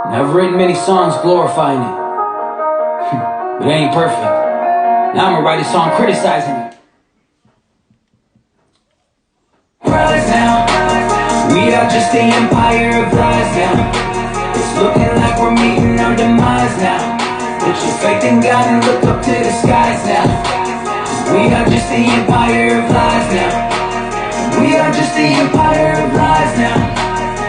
I've written many songs glorifying it, but it ain't perfect. Now I'ma write a song criticizing it. Rise now, we are just the empire of lies now. It's looking like we're meeting our demise now. Put your faith in God and look up to the skies now. We are just the empire of lies now. We are just the empire of lies now.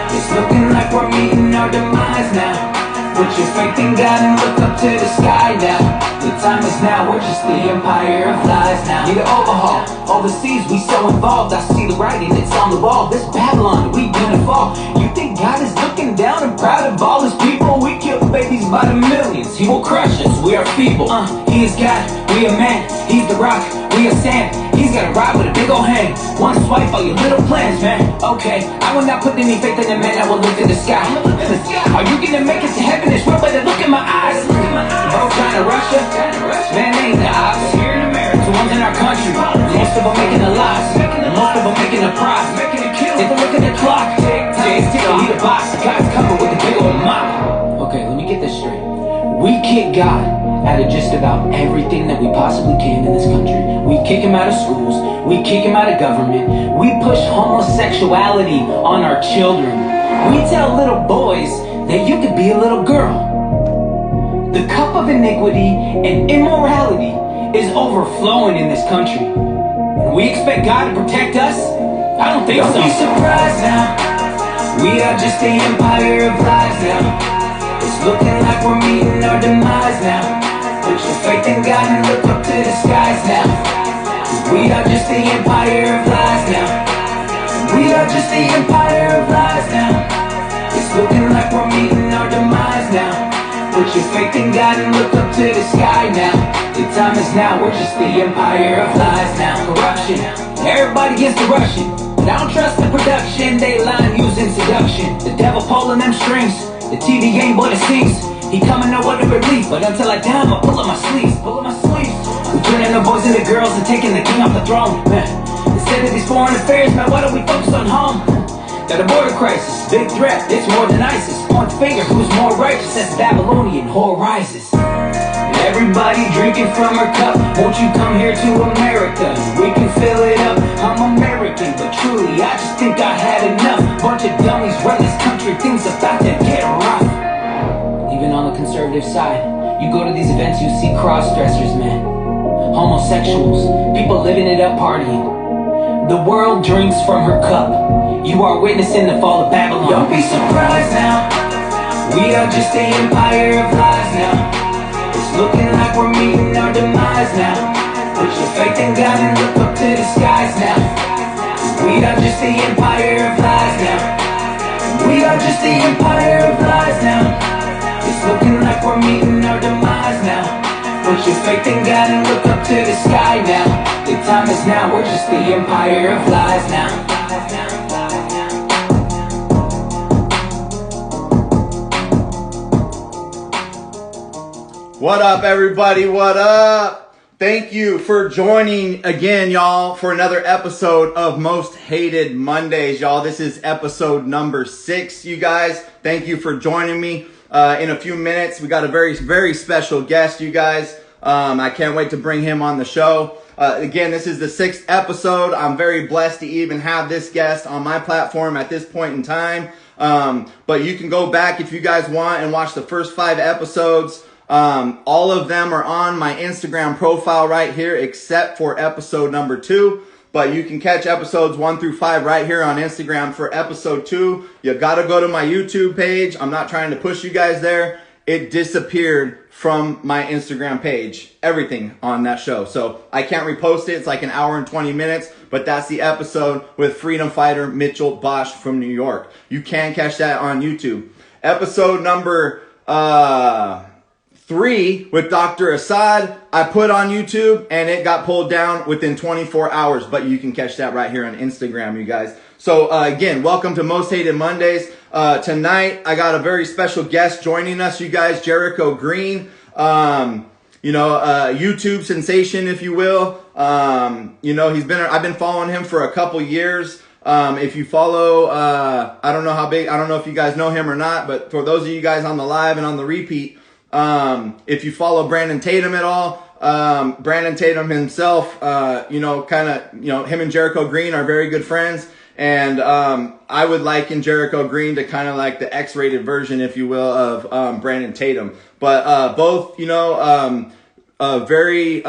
It's looking like we're meeting our demise now. Put your faith in God and look up to the sky now. The time is now, we're just the empire of lies now. Need an overhaul, overseas we so involved. I see the writing, it's on the wall. This Babylon, we gonna fall. You think God is looking down and proud of all his people? We kill babies by the millions, he will crush us, we are feeble. He is God, we are man, he's the rock, we are sand. He's got a ride with a big old hand. One swipe all your little plans, man. Okay, I will not put any faith in a man, I will look to the sky. Are you gonna make it to heaven? It's real, better look in my eyes. Bro, China, Russia, man, ain't the odds. Here in America, the ones in our country, most of them making a loss, most of them making a profit. Take a look at the clock, Jay's ticking, need a box. God's coming with a big old mop. Okay, let me get this straight. We kick God out of just about everything that we possibly can in this country. We kick him out of schools, we kick him out of government, we push homosexuality on our children. We tell little boys that you could be a little girl. The cup of iniquity and immorality is overflowing in this country. And we expect God to protect us? I don't think so. Don't be surprised now. We are just the empire of lies now. It's looking like we're meeting our demise now. Put your faith in God and look up to the skies now. We are just the empire of lies now. We are just the empire of lies now. It's looking like we're meeting our demise now. Put your faith in God and look up to the sky now. The time is now, we're just the empire of lies now. Corruption, everybody gets the Russian, but I don't trust the production. They line using seduction. The devil pulling them strings. The TV ain't what it seems. He coming no other relief, but until I die, I'ma pull up my sleeves. We turning the boys into girls and taking the king off the throne, man. Instead of these foreign affairs, man, why don't we focus on home? Got a border crisis, big threat, it's more than ISIS. Point finger, who's more righteous as Babylonian whore rises. Everybody drinking from her cup, won't you come here to America? We can fill it up, I'm American, but truly I just think I had enough. Bunch of dummies run this country, things about to get rough. Even on the conservative side, you go to these events, you see cross-dressers, man. Homosexuals, people living it up partying. The world drinks from her cup. You are witnessing the fall of Babylon. Don't be surprised now. We are just the empire of lies now. It's looking like we're meeting our demise now. Put your faith in God and look up to the skies now. We are just the empire of lies now. We are just the empire of lies now. It's looking like we're meeting our demise now. Put your faith in God and look up to the sky now. The time is now, we're just the empire of lies now. What up, everybody? What up? Thank you for joining again, y'all, for another episode of Most Hated Mondays, y'all. This is episode number 6, you guys. Thank you for joining me. In a few minutes, we got a very, very special guest, you guys. I can't wait to bring him on the show. Again, this is the 6th episode. I'm very blessed to even have this guest on my platform at this point in time. But you can go back if you guys want and watch the first 5 episodes. All of them are on my Instagram profile right here, except for episode number 2. But you can catch episodes 1 through 5 right here on Instagram. For episode 2, you gotta go to my YouTube page. I'm not trying to push you guys there. It disappeared from my Instagram page, everything on that show. So I can't repost it. It's like an hour and 20 minutes, but that's the episode with freedom fighter Mitchell Bosch from New York. You can catch that on YouTube. Episode number 3 with Dr. Assad, I put on YouTube and it got pulled down within 24 hours, but you can catch that right here on Instagram, you guys. So again, welcome to Most Hated Mondays. Tonight, I got a very special guest joining us, you guys, Jericho Green. YouTube sensation, if you will. I've been following him for a couple years. If you follow, I don't know how big, I don't know if you guys know him or not, but for those of you guys on the live and on the repeat, if you follow Brandon Tatum at all, Brandon Tatum himself, him and Jericho Green are very good friends. And I would liken Jericho Green to kind of like the X-rated version, if you will, of Brandon Tatum. But both, very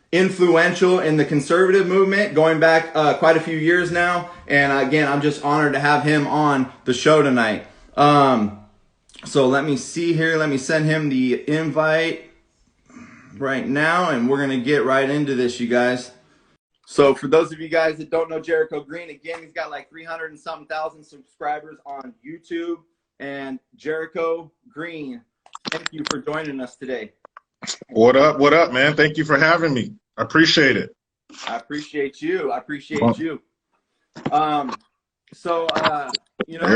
influential in the conservative movement going back quite a few years now. And again, I'm just honored to have him on the show tonight. So let me see here. Let me send him the invite right now, and we're going to get right into this, you guys. So for those of you guys that don't know Jericho Green, again, he's got like 300 and something thousand subscribers on YouTube. And Jericho Green, thank you for joining us today. What up, man? Thank you for having me. I appreciate it. I appreciate you. I appreciate you. There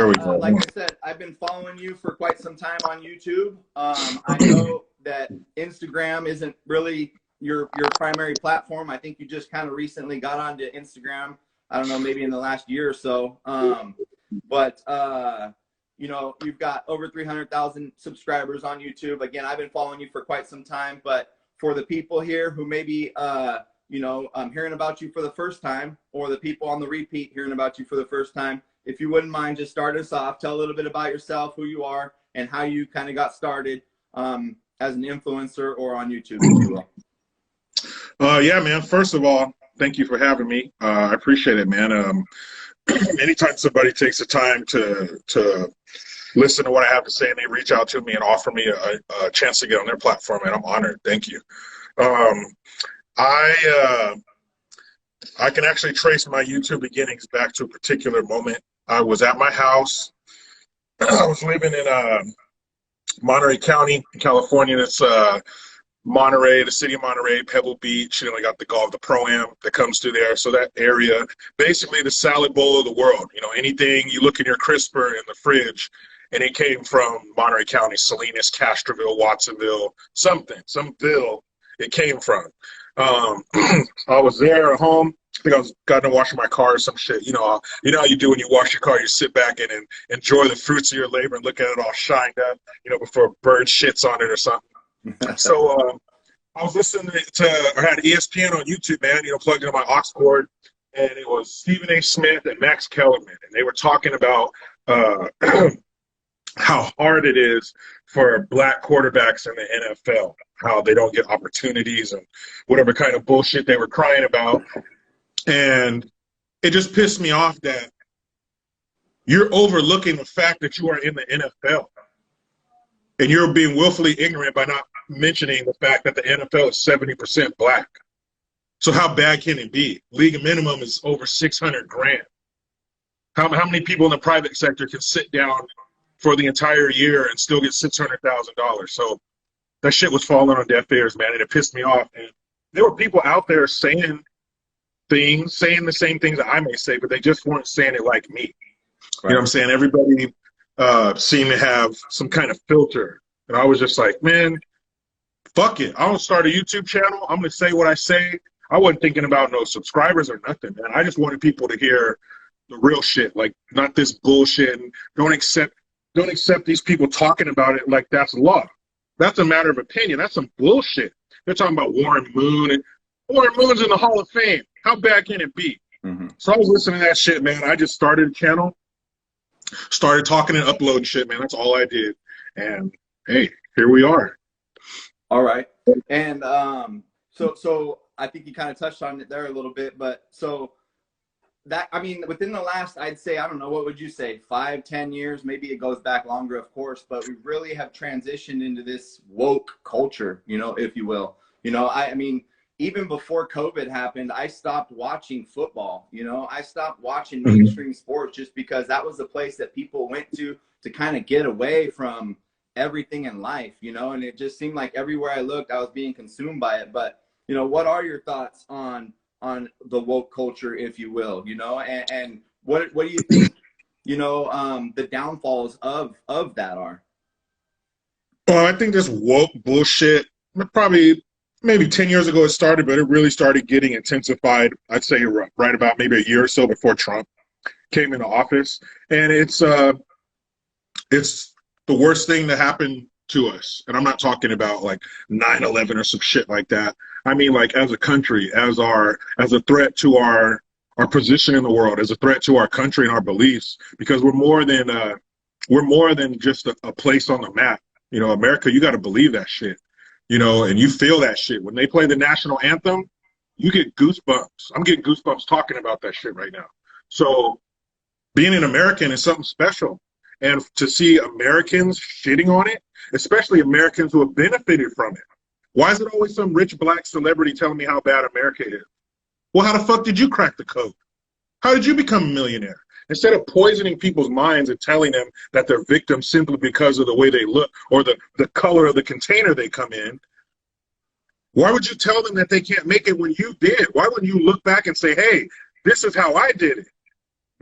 we go. Like I said, I've been following you for quite some time on YouTube. I know that Instagram isn't really your primary platform. I think you just kind of recently got onto Instagram. I don't know, maybe in the last year or so. You've got over 300,000 subscribers on YouTube. Again, I've been following you for quite some time, but for the people here who maybe, hearing about you for the first time, or the people on the repeat hearing about you for the first time, if you wouldn't mind, just start us off. Tell a little bit about yourself, who you are, and how you kind of got started as an influencer or on YouTube, if you will. Yeah, man. First of all, thank you for having me. I appreciate it, man. Anytime somebody takes the time to listen to what I have to say and they reach out to me and offer me a chance to get on their platform, and I'm honored. Thank you. I can actually trace my YouTube beginnings back to a particular moment. I was at my house. I was living in Monterey County, California. That's Monterey, the city of Monterey, Pebble Beach. You know, I got the golf, the Pro-Am that comes through there. So that area, basically the salad bowl of the world. You know, anything you look in your crisper in the fridge, and it came from Monterey County, Salinas, Castroville, Watsonville, some ville it came from. I was there at home. I think I was got done washing my car or some shit. You know how you do when you wash your car, you sit back and enjoy the fruits of your labor and look at it all shined up, before a bird shits on it or something. So I was listening I had ESPN on YouTube, man, plugged into my aux cord, and it was Stephen A. Smith and Max Kellerman, and they were talking about how hard it is for black quarterbacks in the NFL, how they don't get opportunities and whatever kind of bullshit they were crying about. And it just pissed me off that you're overlooking the fact that you are in the NFL. And you're being willfully ignorant by not mentioning the fact that the NFL is 70% black. So how bad can it be? League minimum is over 600 grand. How many people in the private sector can sit down for the entire year and still get $600,000? So that shit was falling on deaf ears, man, and it pissed me off. And there were people out there saying the same things that I may say, but they just weren't saying it like me. Right. You know what I'm saying? Everybody seemed to have some kind of filter. And I was just like, man, fuck it. I'm going to start a YouTube channel. I'm going to say what I say. I wasn't thinking about no subscribers or nothing, man. I just wanted people to hear the real shit, like not this bullshit. And don't accept these people talking about it like that's law. That's a matter of opinion. That's some bullshit. They're talking about Warren Moon, and Warren Moon's in the Hall of Fame. How bad can it be? Mm-hmm. So I was listening to that shit, man. I just started a channel, started talking and uploading shit, man. That's all I did. And hey, here we are. All right. And so I think you kind of touched on it there a little bit, but so that, I mean, within the last, I'd say, I don't know, what would you say, 5-10 years? Maybe it goes back longer, of course, but we really have transitioned into this woke culture, if you will. I mean, even before COVID happened, I stopped watching football. I stopped watching mainstream sports just because that was the place that people went to kind of get away from everything in life, and it just seemed like everywhere I looked, I was being consumed by it. But, what are your thoughts on the woke culture, if you will, and what do you think, the downfalls of that are? Well, I think this woke bullshit, probably maybe 10 years ago it started, but it really started getting intensified, I'd say right about maybe a year or so before Trump came into office. And it's the worst thing to happen to us. And I'm not talking about like 9/11 or some shit like that. I mean, like, as a country, as a threat to our position in the world, as a threat to our country and our beliefs, because we're more than just a place on the map. You know, America, you got to believe that shit, you know, and you feel that shit. When they play the national anthem, you get goosebumps. I'm getting goosebumps talking about that shit right now. So being an American is something special. And to see Americans shitting on it, especially Americans who have benefited from it. Why is it always some rich black celebrity telling me how bad America is? Well, how the fuck did you crack the code? How did you become a millionaire? Instead of poisoning people's minds and telling them that they're victims simply because of the way they look or the color of the container they come in, why would you tell them that they can't make it when you did? Why wouldn't you look back and say, hey, this is how I did it?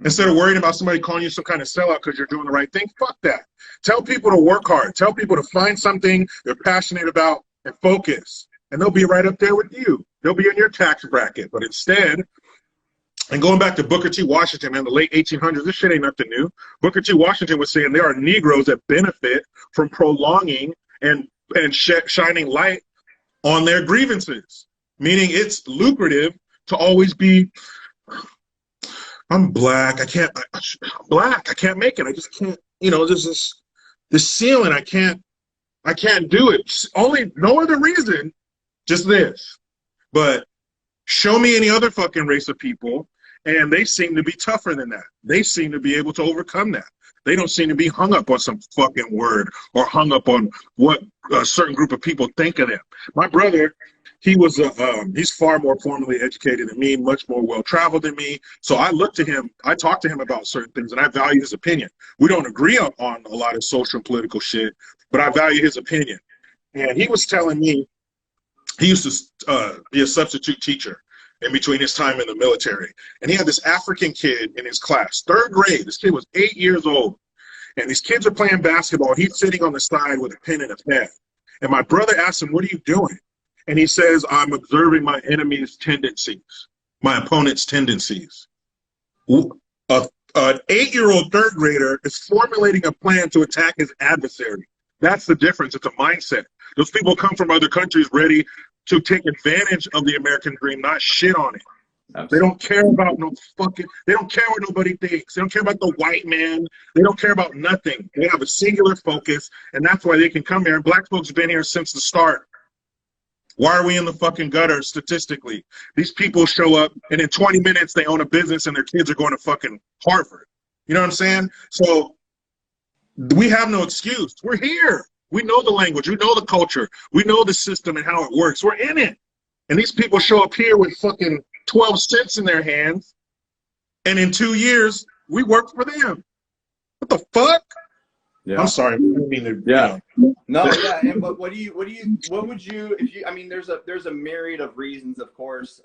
Instead of worrying about somebody calling you some kind of sellout because you're doing the right thing, fuck that. Tell people to work hard. Tell people to find something they're passionate about and focus. And they'll be right up there with you. They'll be in your tax bracket. But instead, and going back to Booker T. Washington in the late 1800s, this shit ain't nothing new. Booker T. Washington was saying there are Negroes that benefit from prolonging and shining light on their grievances, meaning it's lucrative to always be, I'm black, I can't make it. I just can't, you know, this ceiling, I can't do it. Only, no other reason, just this. But show me any other fucking race of people, and they seem to be tougher than that. They seem to be able to overcome that. They don't seem to be hung up on some fucking word or hung up on what a certain group of people think of them. My brother, he's far more formally educated than me, much more well-traveled than me. So I look to him, I talk to him about certain things, and I value his opinion. We don't agree on a lot of social and political shit, but I value his opinion. And he was telling me, he used to be a substitute teacher in between his time in the military. And he had this African kid in his class, 3rd grade. This kid was 8 years old. And these kids are playing basketball. He's sitting on the side with a pen and a pad. And my brother asked him, what are you doing? And he says, I'm observing my enemy's tendencies, my opponent's tendencies. An 8-year-old 3rd grader is formulating a plan to attack his adversary. That's the difference. It's a mindset. Those people come from other countries ready to take advantage of the American dream, not shit on it. Absolutely. They don't care about they don't care what nobody thinks. They don't care about the white man. They don't care about nothing. They have a singular focus, and that's why they can come here. And black folks have been here since the start. Why are we in the fucking gutter statistically? These people show up, and in 20 minutes, they own a business, and their kids are going to fucking Harvard. You know what I'm saying? So we have no excuse. We're here. We know the language. We know the culture. We know the system and how it works. We're in it. And these people show up here with fucking 12 cents in their hands, and in 2 years, we work for them. What the fuck? Yeah. I'm sorry. I didn't mean to, yeah. No, yeah. And what would you, if you, I mean, there's a myriad of reasons, of course,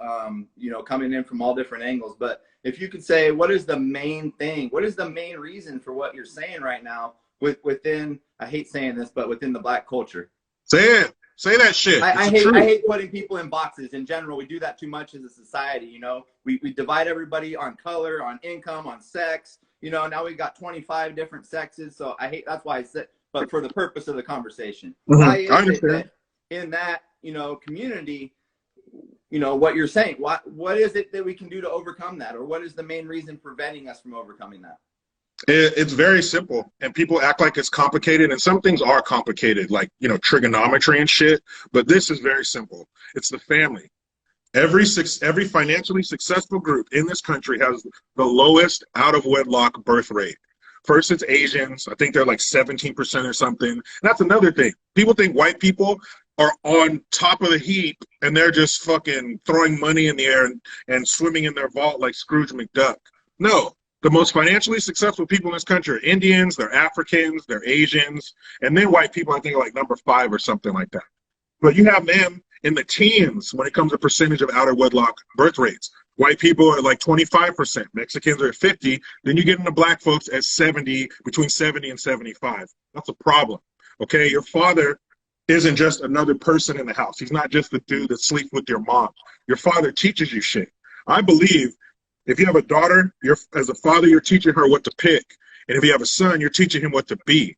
you know, coming in from all different angles, but if you could say, what is the main thing? What is the main reason for what you're saying right now within, I hate saying this, but within the black culture? Say it. Say that shit. I hate putting people in boxes in general. We do that too much as a society, you know. We divide everybody on color, on income, on sex. You know, now we've got 25 different sexes. So I hate, that's why I said, but for the purpose of the conversation, why is it that in that, you know, community, you know, what you're saying, what is it that we can do to overcome that? Or what is the main reason preventing us from overcoming that? It's very simple, and people act like it's complicated, and some things are complicated, like, you know, trigonometry and shit, but this is very simple. It's the family. Every financially successful group in this country has the lowest out-of-wedlock birth rate. First, it's Asians. I think they're like 17% or something. That's another thing. People think white people are on top of the heap, and they're just fucking throwing money in the air and swimming in their vault like Scrooge McDuck. No. The most financially successful people in this country are Indians, they're Africans, they're Asians, and then white people, I think, are like number 5 or something like that. But you have them in the teens when it comes to percentage of out-of-wedlock birth rates. White people are like 25%, Mexicans are at 50, then you get into black folks at 70, between 70 and 75. That's a problem, okay? Your father isn't just another person in the house. He's not just the dude that sleeps with your mom. Your father teaches you shit. I believe if you have a daughter, as a father, you're teaching her what to pick. And if you have a son, you're teaching him what to be.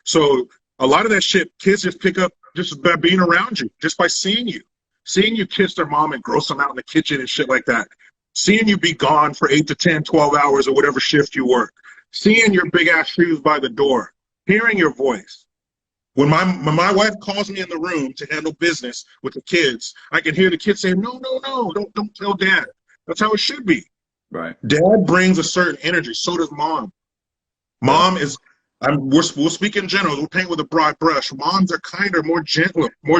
So a lot of that shit, kids just pick up just by being around you, just by seeing you. Seeing you kiss their mom and gross them out in the kitchen and shit like that. Seeing you be gone for 8 to 10, 12 hours or whatever shift you work. Seeing your big-ass shoes by the door. Hearing your voice. When my wife calls me in the room to handle business with the kids, I can hear the kids saying, no, don't tell dad. That's how it should be. Right. Dad brings a certain energy. So does mom. Mom is, we'll speak in general. We'll paint with a broad brush. Moms are kinder, more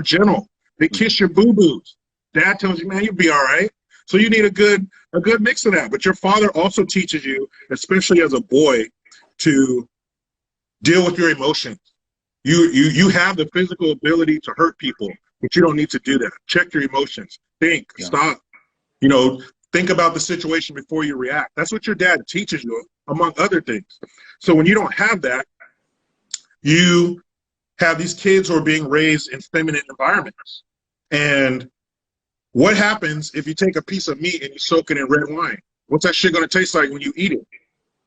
gentle. They kiss your boo-boos. Dad tells you, man, you'll be all right. So you need a good mix of that. But your father also teaches you, especially as a boy, to deal with your emotions. You have the physical ability to hurt people, but you don't need to do that. Check your emotions. Think. Yeah. Stop. Think about the situation before you react. That's what your dad teaches you, among other things. So when you don't have that, you have these kids who are being raised in feminine environments. And what happens if you take a piece of meat and you soak it in red wine? What's that shit going to taste like when you eat it?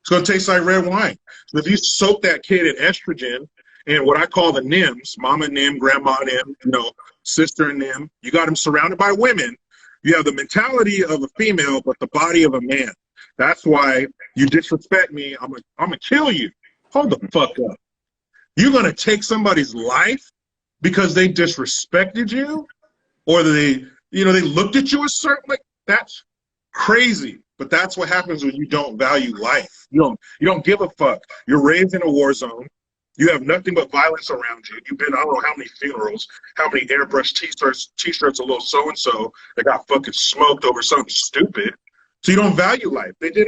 It's going to taste like red wine. So if you soak that kid in estrogen and what I call the NIMs, mama NIM, grandma NIM, sister NIM, you got them surrounded by women. You have the mentality of a female, but the body of a man. That's why you disrespect me. I'm gonna kill you. Hold the fuck up. You're gonna take somebody's life because they disrespected you, or they looked at you a certain like. That's crazy. But that's what happens when you don't value life. You don't give a fuck. You're raised in a war zone. You have nothing but violence around you. You've been, I don't know how many funerals, how many airbrush t-shirts of little so-and-so that got fucking smoked over something stupid. So you don't value life. They did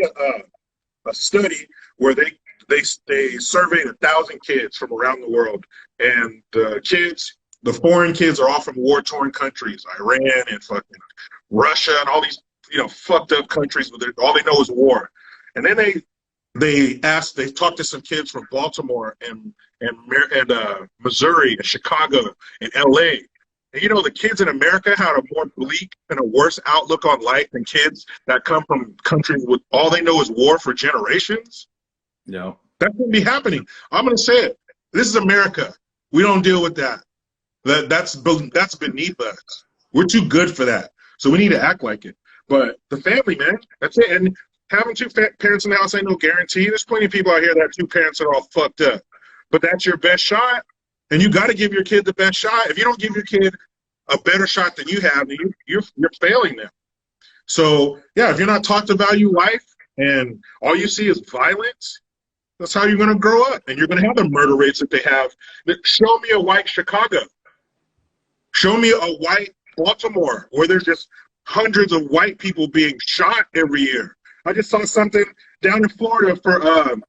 a study where they surveyed 1,000 kids from around the world. And the foreign kids are all from war-torn countries, Iran and fucking Russia and all these, fucked up countries, but all they know is war. And then they talked to some kids from Baltimore and Missouri and Chicago and LA. And the kids in America had a more bleak and a worse outlook on life than kids that come from countries with all they know is war for generations. Yeah. That wouldn't be happening. I'm going to say it. This is America. We don't deal with that. That's beneath us. We're too good for that. So we need to act like it. But the family, man, that's it. And having two parents in the house ain't no guarantee. There's plenty of people out here that have two parents that are all fucked up. But that's your best shot. And you got to give your kid the best shot. If you don't give your kid a better shot than you have, then you're failing them. So, yeah, if you're not taught to value life and all you see is violence, that's how you're going to grow up. And you're going to have the murder rates that they have. Show me a white Chicago. Show me a white Baltimore where there's just hundreds of white people being shot every year. I just saw something down in Florida for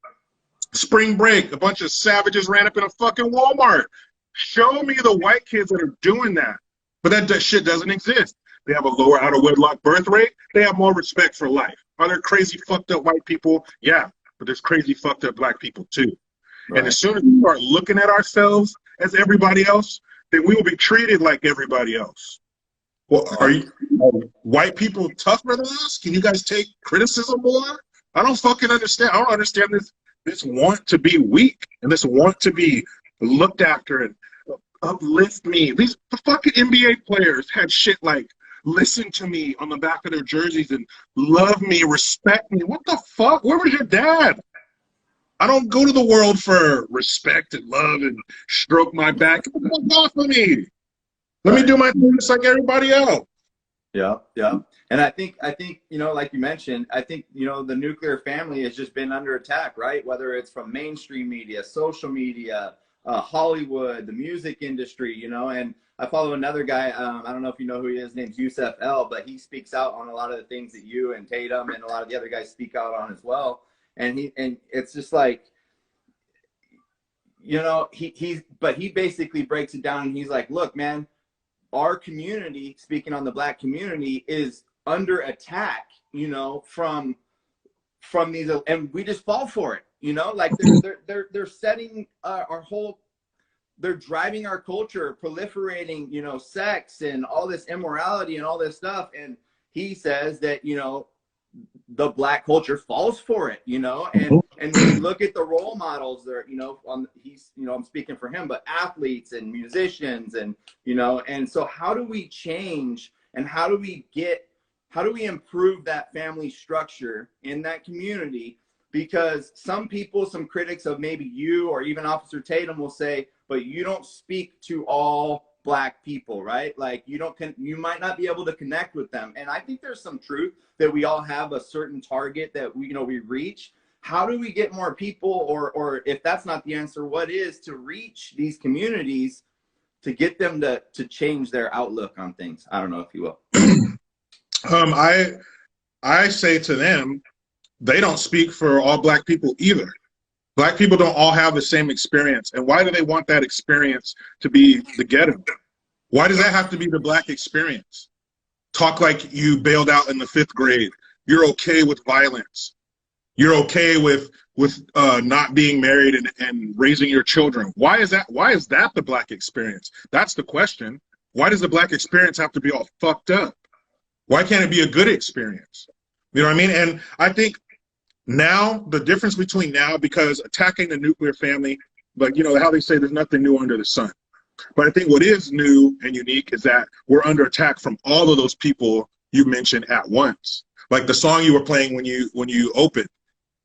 spring break. A bunch of savages ran up in a fucking Walmart. Show me the white kids that are doing that. But that shit doesn't exist. They have a lower out-of-wedlock birth rate. They have more respect for life. Are there crazy fucked up white people? Yeah, but there's crazy fucked up black people too. Right. And as soon as we start looking at ourselves as everybody else, then we will be treated like everybody else. Well, are white people tougher than us? Can you guys take criticism more? I don't fucking understand. I don't understand this want to be weak and this want to be looked after and uplift me. The fucking NBA players had shit like listen to me on the back of their jerseys and love me, respect me. What the fuck? Where was your dad? I don't go to the world for respect and love and stroke my back. Get the fuck off of me. Let me do my thing just like everybody else. Yeah, yeah. And I think, like you mentioned, I think, the nuclear family has just been under attack, right? Whether it's from mainstream media, social media, Hollywood, the music industry, and I follow another guy, I don't know if you know who he is, named Yusef L, but he speaks out on a lot of the things that you and Tatum and a lot of the other guys speak out on as well. And it's just like, he basically breaks it down and he's like, look, man, our community, speaking on the black community, is under attack, from these, and we just fall for it, like they're setting our whole they're driving our culture, proliferating, you know, sex and all this immorality and all this stuff. And he says that, you know, the black culture falls for it, you know, and when you look at the role models there, you know, he's, you know, I'm speaking for him, but athletes and musicians and, you know, and so how do we change and how do we improve that family structure in that community? Because some people, some critics of maybe you or even Officer Tatum will say, but you don't speak to all black people, right? Like you might not be able to connect with them. And I think there's some truth that we all have a certain target that we reach. How do we get more people, or if that's not the answer, what is to reach these communities to get them to change their outlook on things? I don't know if you will. I say to them, they don't speak for all black people either. Black people don't all have the same experience. And why do they want that experience to be the ghetto? Why does that have to be the black experience? Talk like you bailed out in the 5th grade. You're okay with violence. You're okay with not being married and raising your children. Why is that? Why is that the black experience? That's the question. Why does the black experience have to be all fucked up? Why can't it be a good experience? You know what I mean? And I think now, the difference between now, because attacking the nuclear family, like, you know, how they say there's nothing new under the sun. But I think what is new and unique is that we're under attack from all of those people you mentioned at once. Like the song you were playing when you opened.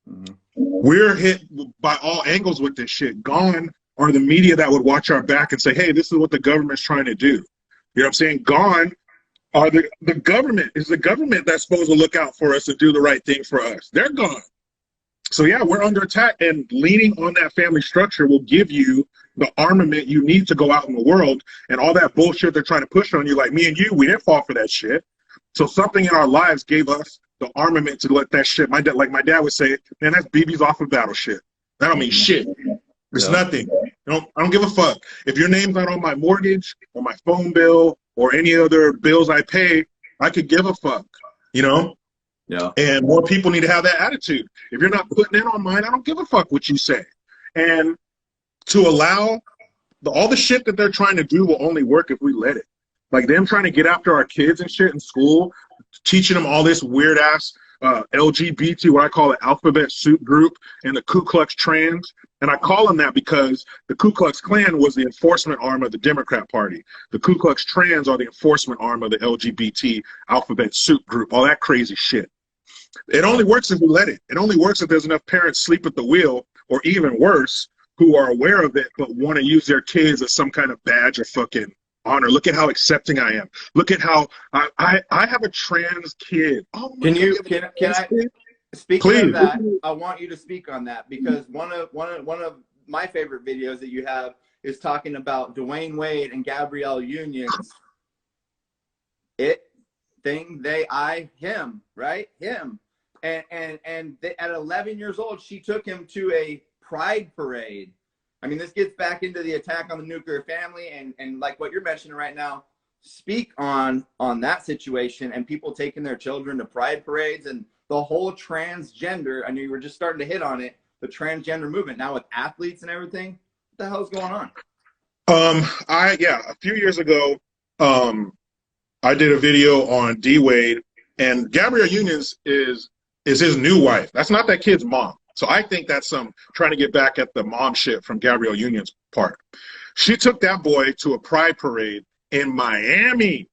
Mm-hmm. We're hit by all angles with this shit. Gone are the media that would watch our back and say, hey, this is what the government's trying to do. You know what I'm saying? Gone are the government. Is the government that's supposed to look out for us and do the right thing for us. They're gone. So yeah, we're under attack, and leaning on that family structure will give you the armament you need to go out in the world. And all that bullshit they're trying to push on you, like me and you, we didn't fall for that shit. So something in our lives gave us the armament to let that shit. My dad would say, man, that's BB's off of battle shit. That don't mean shit. It's nothing. I don't give a fuck. If your name's not on my mortgage or my phone bill or any other bills I pay, I could give a fuck, you know? Yeah. And more people need to have that attitude. If you're not putting in on mine, I don't give a fuck what you say. And to allow all the shit that they're trying to do will only work if we let it. Like them trying to get after our kids and shit in school, teaching them all this weird ass LGBT, what I call the alphabet soup group, and the Ku Klux Trans. And I call them that because the Ku Klux Klan was the enforcement arm of the Democrat Party. The Ku Klux Trans are the enforcement arm of the LGBT alphabet soup group, all that crazy shit. It only works if we let it. It only works if there's enough parents sleep at the wheel, or even worse, who are aware of it but want to use their kids as some kind of badge of fucking honor. Look at how accepting I am. Look at how I have a trans kid. Oh my can I speak of that? I want you to speak on that, because one of my favorite videos that you have is talking about Dwayne Wade and Gabrielle Union's him, right? Him. And they, at 11 years old, she took him to a pride parade. I mean, this gets back into the attack on the nuclear family and like what you're mentioning right now. Speak on that situation and people taking their children to pride parades and the whole transgender. I know you were just starting to hit on it, the transgender movement now with athletes and everything. What the hell's going on? A few years ago, I did a video on D Wade, and Gabrielle Unions is his new wife. That's not that kid's mom. So I think that's some trying to get back at the mom shit from Gabrielle Union's part. She took that boy to a pride parade in Miami.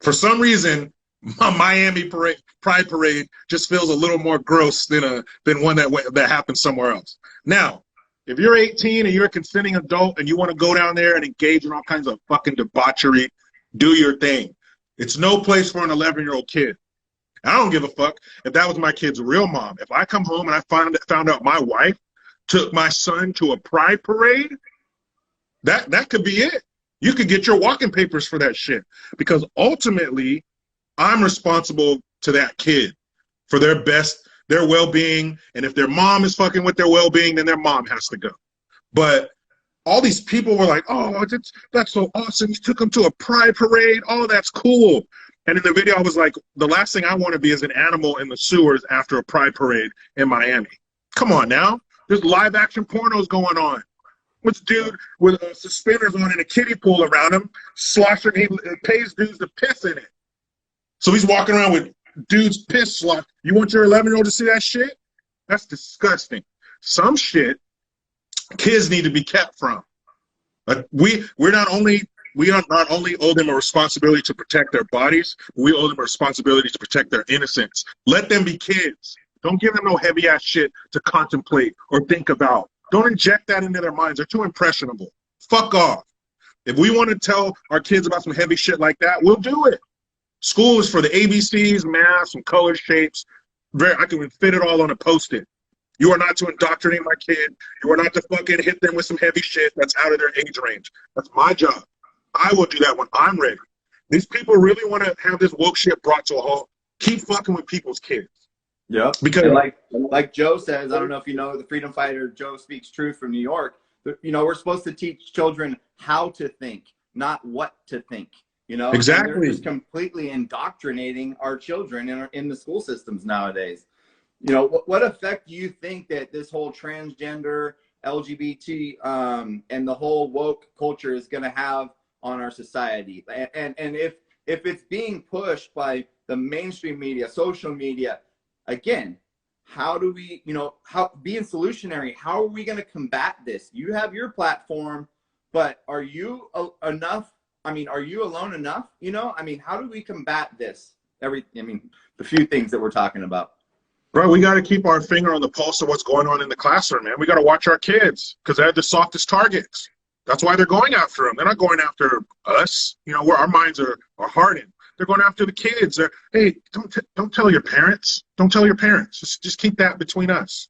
For some reason, a Miami pride parade just feels a little more gross than one that happened somewhere else. Now, if you're 18 and you're a consenting adult and you want to go down there and engage in all kinds of fucking debauchery, do your thing. It's no place for an 11-year-old kid. I don't give a fuck if that was my kid's real mom. If I come home and I found out my wife took my son to a pride parade, that could be it. You could get your walking papers for that shit, because ultimately I'm responsible to that kid for their well-being. And if their mom is fucking with their well-being, then their mom has to go. But all these people were like, oh, that's so awesome. You took them to a pride parade. Oh, that's cool. And in the video, I was like, the last thing I want to be is an animal in the sewers after a pride parade in Miami. Come on now. There's live action pornos going on. What's dude with suspenders on and a kiddie pool around him, sloshing? He pays dudes to piss in it. So he's walking around with dudes piss slosh. You want your 11-year-old to see that shit? That's disgusting. Some shit kids need to be kept from. We not only owe them a responsibility to protect their bodies, we owe them a responsibility to protect their innocence. Let them be kids. Don't give them no heavy ass shit to contemplate or think about. Don't inject that into their minds. They're too impressionable. Fuck off. If we want to tell our kids about some heavy shit like that, we'll do it. School is for the ABCs, math, some color shapes. I can fit it all on a Post-it. You are not to indoctrinate my kid. You are not to fucking hit them with some heavy shit that's out of their age range. That's my job. I will do that when I'm ready. These people really want to have this woke shit brought to a halt. Keep fucking with people's kids. Yep. Because like Joe says, I don't know if you know the freedom fighter Joe Speaks Truth from New York. You know, we're supposed to teach children how to think, not what to think. You know, exactly. And they're just completely indoctrinating our children in the school systems nowadays. You know, what effect do you think that this whole transgender, LGBT, and the whole woke culture is going to have on our society? And if it's being pushed by the mainstream media, social media, again, how do we, you know, being solutionary, how are we going to combat this? You have your platform, but are you enough? I mean, are you alone enough? You know, I mean, how do we combat this? The few things that we're talking about. Bro, we got to keep our finger on the pulse of what's going on in the classroom, man. We got to watch our kids because they're the softest targets. That's why they're going after them. They're not going after us, you know, where our minds are hardened. They're going after the kids. Hey, don't tell your parents. Don't tell your parents. Just keep that between us.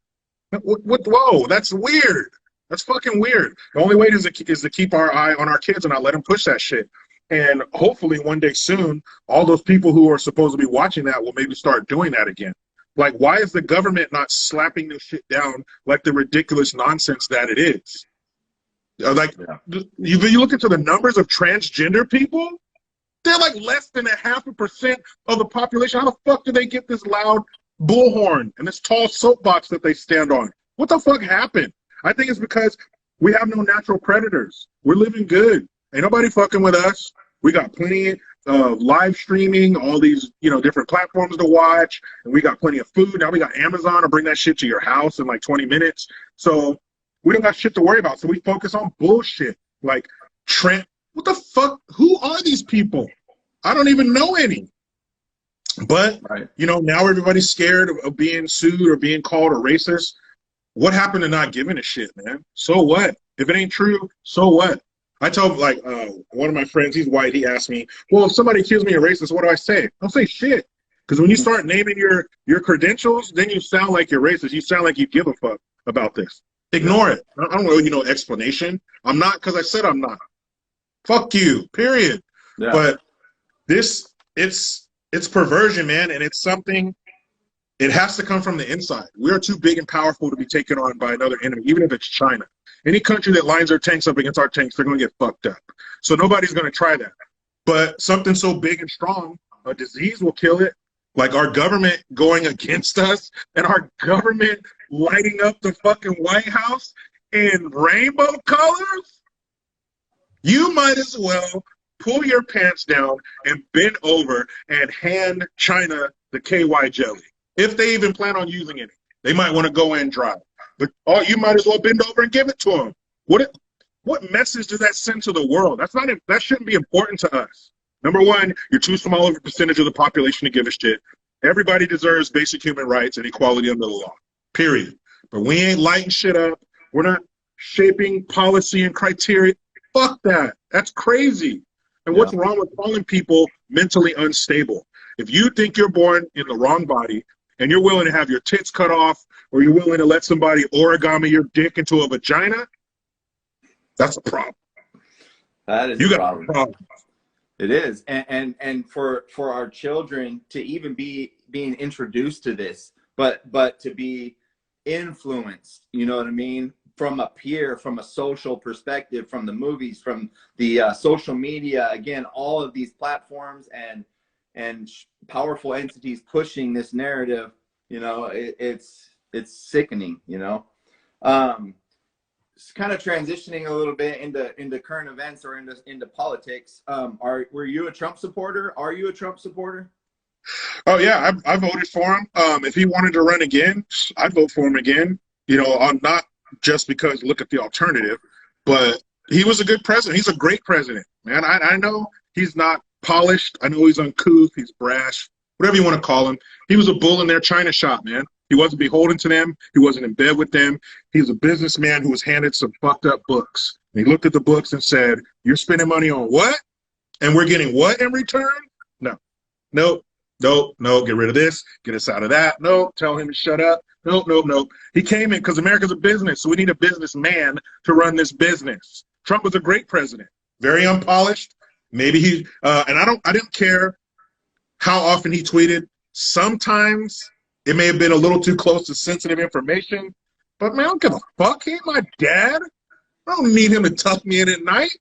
Whoa, that's weird. That's fucking weird. The only way is to keep our eye on our kids and not let them push that shit. And hopefully one day soon, all those people who are supposed to be watching that will maybe start doing that again. Like, why is the government not slapping this shit down like the ridiculous nonsense that it is? Like, you look into the numbers of transgender people, they're like less than 0.5% of the population. How the fuck do they get this loud bullhorn and this tall soapbox that they stand on? What the fuck happened? I think it's because we have no natural predators. We're living good. Ain't nobody fucking with us. We got plenty of live streaming, all these, you know, different platforms to watch, and we got plenty of food. Now we got Amazon to bring that shit to your house in like 20 minutes. So we don't got shit to worry about. So we focus on bullshit. Like, Trent, what the fuck? Who are these people? I don't even know any. But, you know, now everybody's scared of being sued or being called a racist. What happened to not giving a shit, man? So what? If it ain't true, so what? I tell, like, one of my friends, he's white, he asked me, well, if somebody accused me of racist, what do I say? Don't say shit. Because when you start naming your credentials, then you sound like you're racist. You sound like you give a fuck about this. Ignore it. I don't owe you no explanation. I'm not because I said I'm not. Fuck you, period. Yeah. But it's perversion, man, and it's something, it has to come from the inside. We are too big and powerful to be taken on by another enemy, even if it's China. Any country that lines their tanks up against our tanks, they're going to get fucked up. So nobody's going to try that. But something so big and strong, a disease will kill it. Like our government going against us and our government lighting up the fucking White House in rainbow colors. You might as well pull your pants down and bend over and hand China the KY jelly. If they even plan on using it, they might want to go in dry. But you might as well bend over and give it to them. What message does that send to the world? That shouldn't be important to us. Number one, you're too small of a percentage of the population to give a shit. Everybody deserves basic human rights and equality under the law, period. But we ain't lighting shit up. We're not shaping policy and criteria. Fuck that. That's crazy. And what's wrong with calling people mentally unstable? If you think you're born in the wrong body and you're willing to have your tits cut off or you're willing to let somebody origami your dick into a vagina, that's a problem. That is a problem. It is. And for our children to even be being introduced to this, but to be influenced, you know what I mean? From a peer, from a social perspective, from the movies, from the social media, again, all of these platforms and powerful entities pushing this narrative, you know, it's sickening, you know. kind of transitioning a little bit into current events or into politics. Were you a Trump supporter? Are you a Trump supporter? Oh yeah, I voted for him. If he wanted to run again, I'd vote for him again. You know, I'm not just because look at the alternative, but he was a good president. He's a great president, man. I know he's not polished. I know he's uncouth. He's brash, whatever you want to call him. He was a bull in their china shop, man. He wasn't beholden to them. He wasn't in bed with them. He was a businessman who was handed some fucked up books. And he looked at the books and said, "You're spending money on what? And we're getting what in return? No, no, no, no. Get rid of this. Get us out of that. No, tell him to shut up. No, no, no." He came in because America's a business, so we need a businessman to run this business. Trump was a great president, very unpolished. Maybe he and I didn't care how often he tweeted. Sometimes it may have been a little too close to sensitive information, but man, I don't give a fuck. He ain't my dad. I don't need him to tuck me in at night.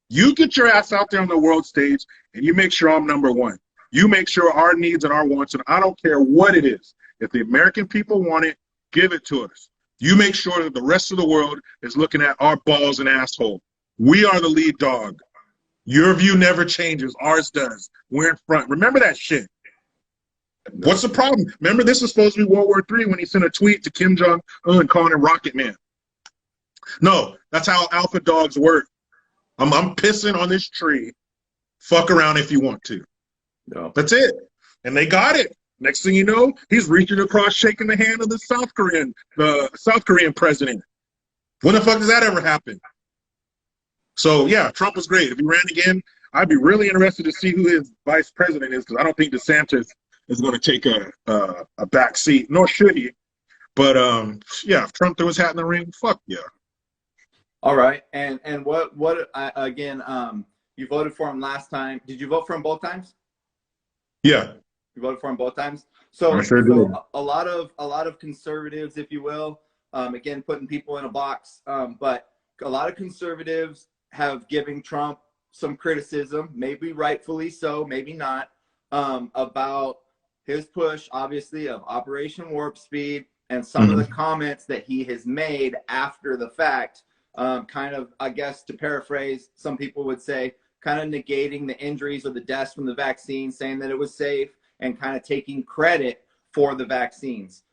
You get your ass out there on the world stage and you make sure I'm number one. You make sure our needs and our wants, and I don't care what it is. If the American people want it, give it to us. You make sure that the rest of the world is looking at our balls and asshole. We are the lead dog. Your view never changes. Ours does. We're in front. Remember that shit. What's the problem? Remember, this was supposed to be World War III when he sent a tweet to Kim Jong-un calling him Rocket Man. No, that's how alpha dogs work. I'm pissing on this tree. Fuck around if you want to. No. That's it. And they got it. Next thing you know, he's reaching across, shaking the hand of the South Korean president. When the fuck does that ever happen? So yeah, Trump was great. If he ran again, I'd be really interested to see who his vice president is, because I don't think DeSantis is going to take a back seat, nor should he. But yeah, if Trump threw his hat in the ring, fuck yeah. All right, and what again? You voted for him last time. Did you vote for him both times? Yeah, you voted for him both times. So, I sure did. A lot of conservatives, if you will, again putting people in a box, but a lot of conservatives have given Trump some criticism, maybe rightfully so, maybe not, about his push, obviously, of Operation Warp Speed and some of the comments that he has made after the fact, kind of, I guess, to paraphrase, some people would say, kind of negating the injuries or the deaths from the vaccine, saying that it was safe, and kind of taking credit for the vaccines.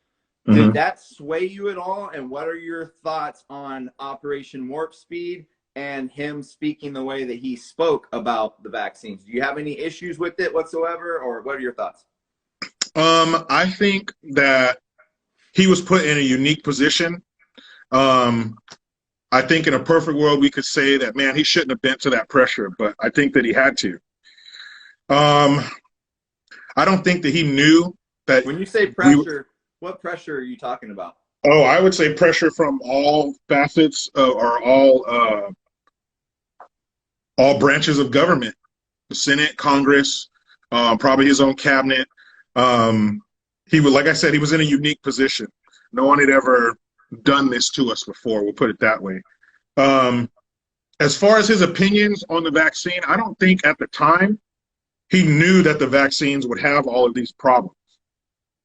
Did that sway you at all? And what are your thoughts on Operation Warp Speed and him speaking the way that he spoke about the vaccines? Do you have any issues with it whatsoever, or what are your thoughts? I think that he was put in a unique position. I think in a perfect world, we could say that, man, he shouldn't have bent to that pressure, but I think that he had to. I don't think that he knew that. When you say pressure, what pressure are you talking about? Oh, I would say pressure from all facets or all branches of government, the Senate, Congress, probably his own cabinet. He would, like I said, he was in a unique position. No one had ever done this to us before. We'll put it that way. As far as his opinions on the vaccine, I don't think at the time he knew that the vaccines would have all of these problems.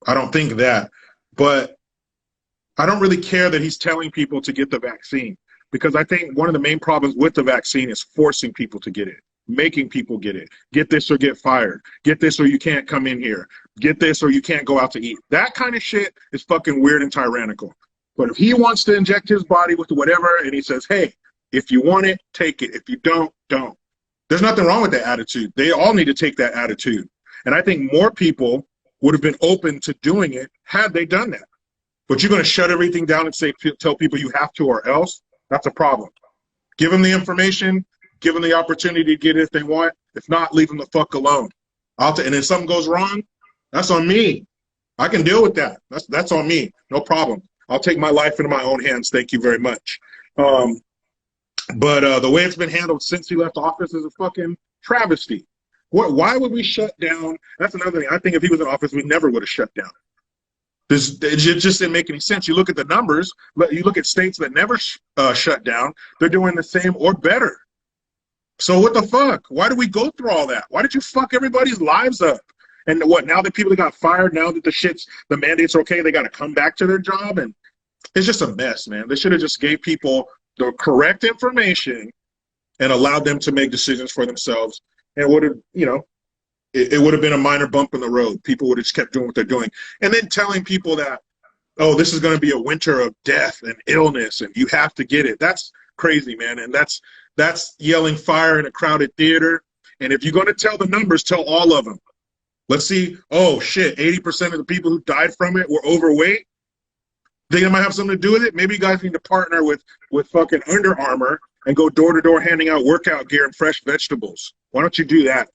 I don't think that. But I don't really care that he's telling people to get the vaccine, because I think one of the main problems with the vaccine is forcing people to get it, making people get it. Get this or get fired. Get this or you can't come in here. Get this or you can't go out to eat. That kind of shit is fucking weird and tyrannical. But if he wants to inject his body with whatever and he says, hey, if you want it, take it. If you don't, don't. There's nothing wrong with that attitude. They all need to take that attitude. And I think more people would have been open to doing it had they done that. But you're going to shut everything down and say, tell people you have to or else? That's a problem. Give them the information. Give them the opportunity to get it if they want. If not, leave them the fuck alone. And if something goes wrong, that's on me. I can deal with that. That's on me. No problem. I'll take my life into my own hands. Thank you very much. But the way it's been handled since he left office is a fucking travesty. Why would we shut down? That's another thing. I think if he was in office, we never would have shut down. It just didn't make any sense. You look at the numbers. You look at states that never shut down. They're doing the same or better. So what the fuck? Why do we go through all that? Why did you fuck everybody's lives up? And what, now that people that got fired, now that the mandates are okay, they got to come back to their job? And it's just a mess, man. They should have just gave people the correct information and allowed them to make decisions for themselves. And would have, you know, it would have been a minor bump in the road. People would have just kept doing what they're doing. And then telling people that, oh, this is going to be a winter of death and illness and you have to get it. That's crazy, man. And that's yelling fire in a crowded theater. And if you're going to tell the numbers, tell all of them. Let's see, oh, shit, 80% of the people who died from it were overweight. They might have something to do with it. Maybe you guys need to partner with fucking Under Armour and go door to door handing out workout gear and fresh vegetables. Why don't you do that?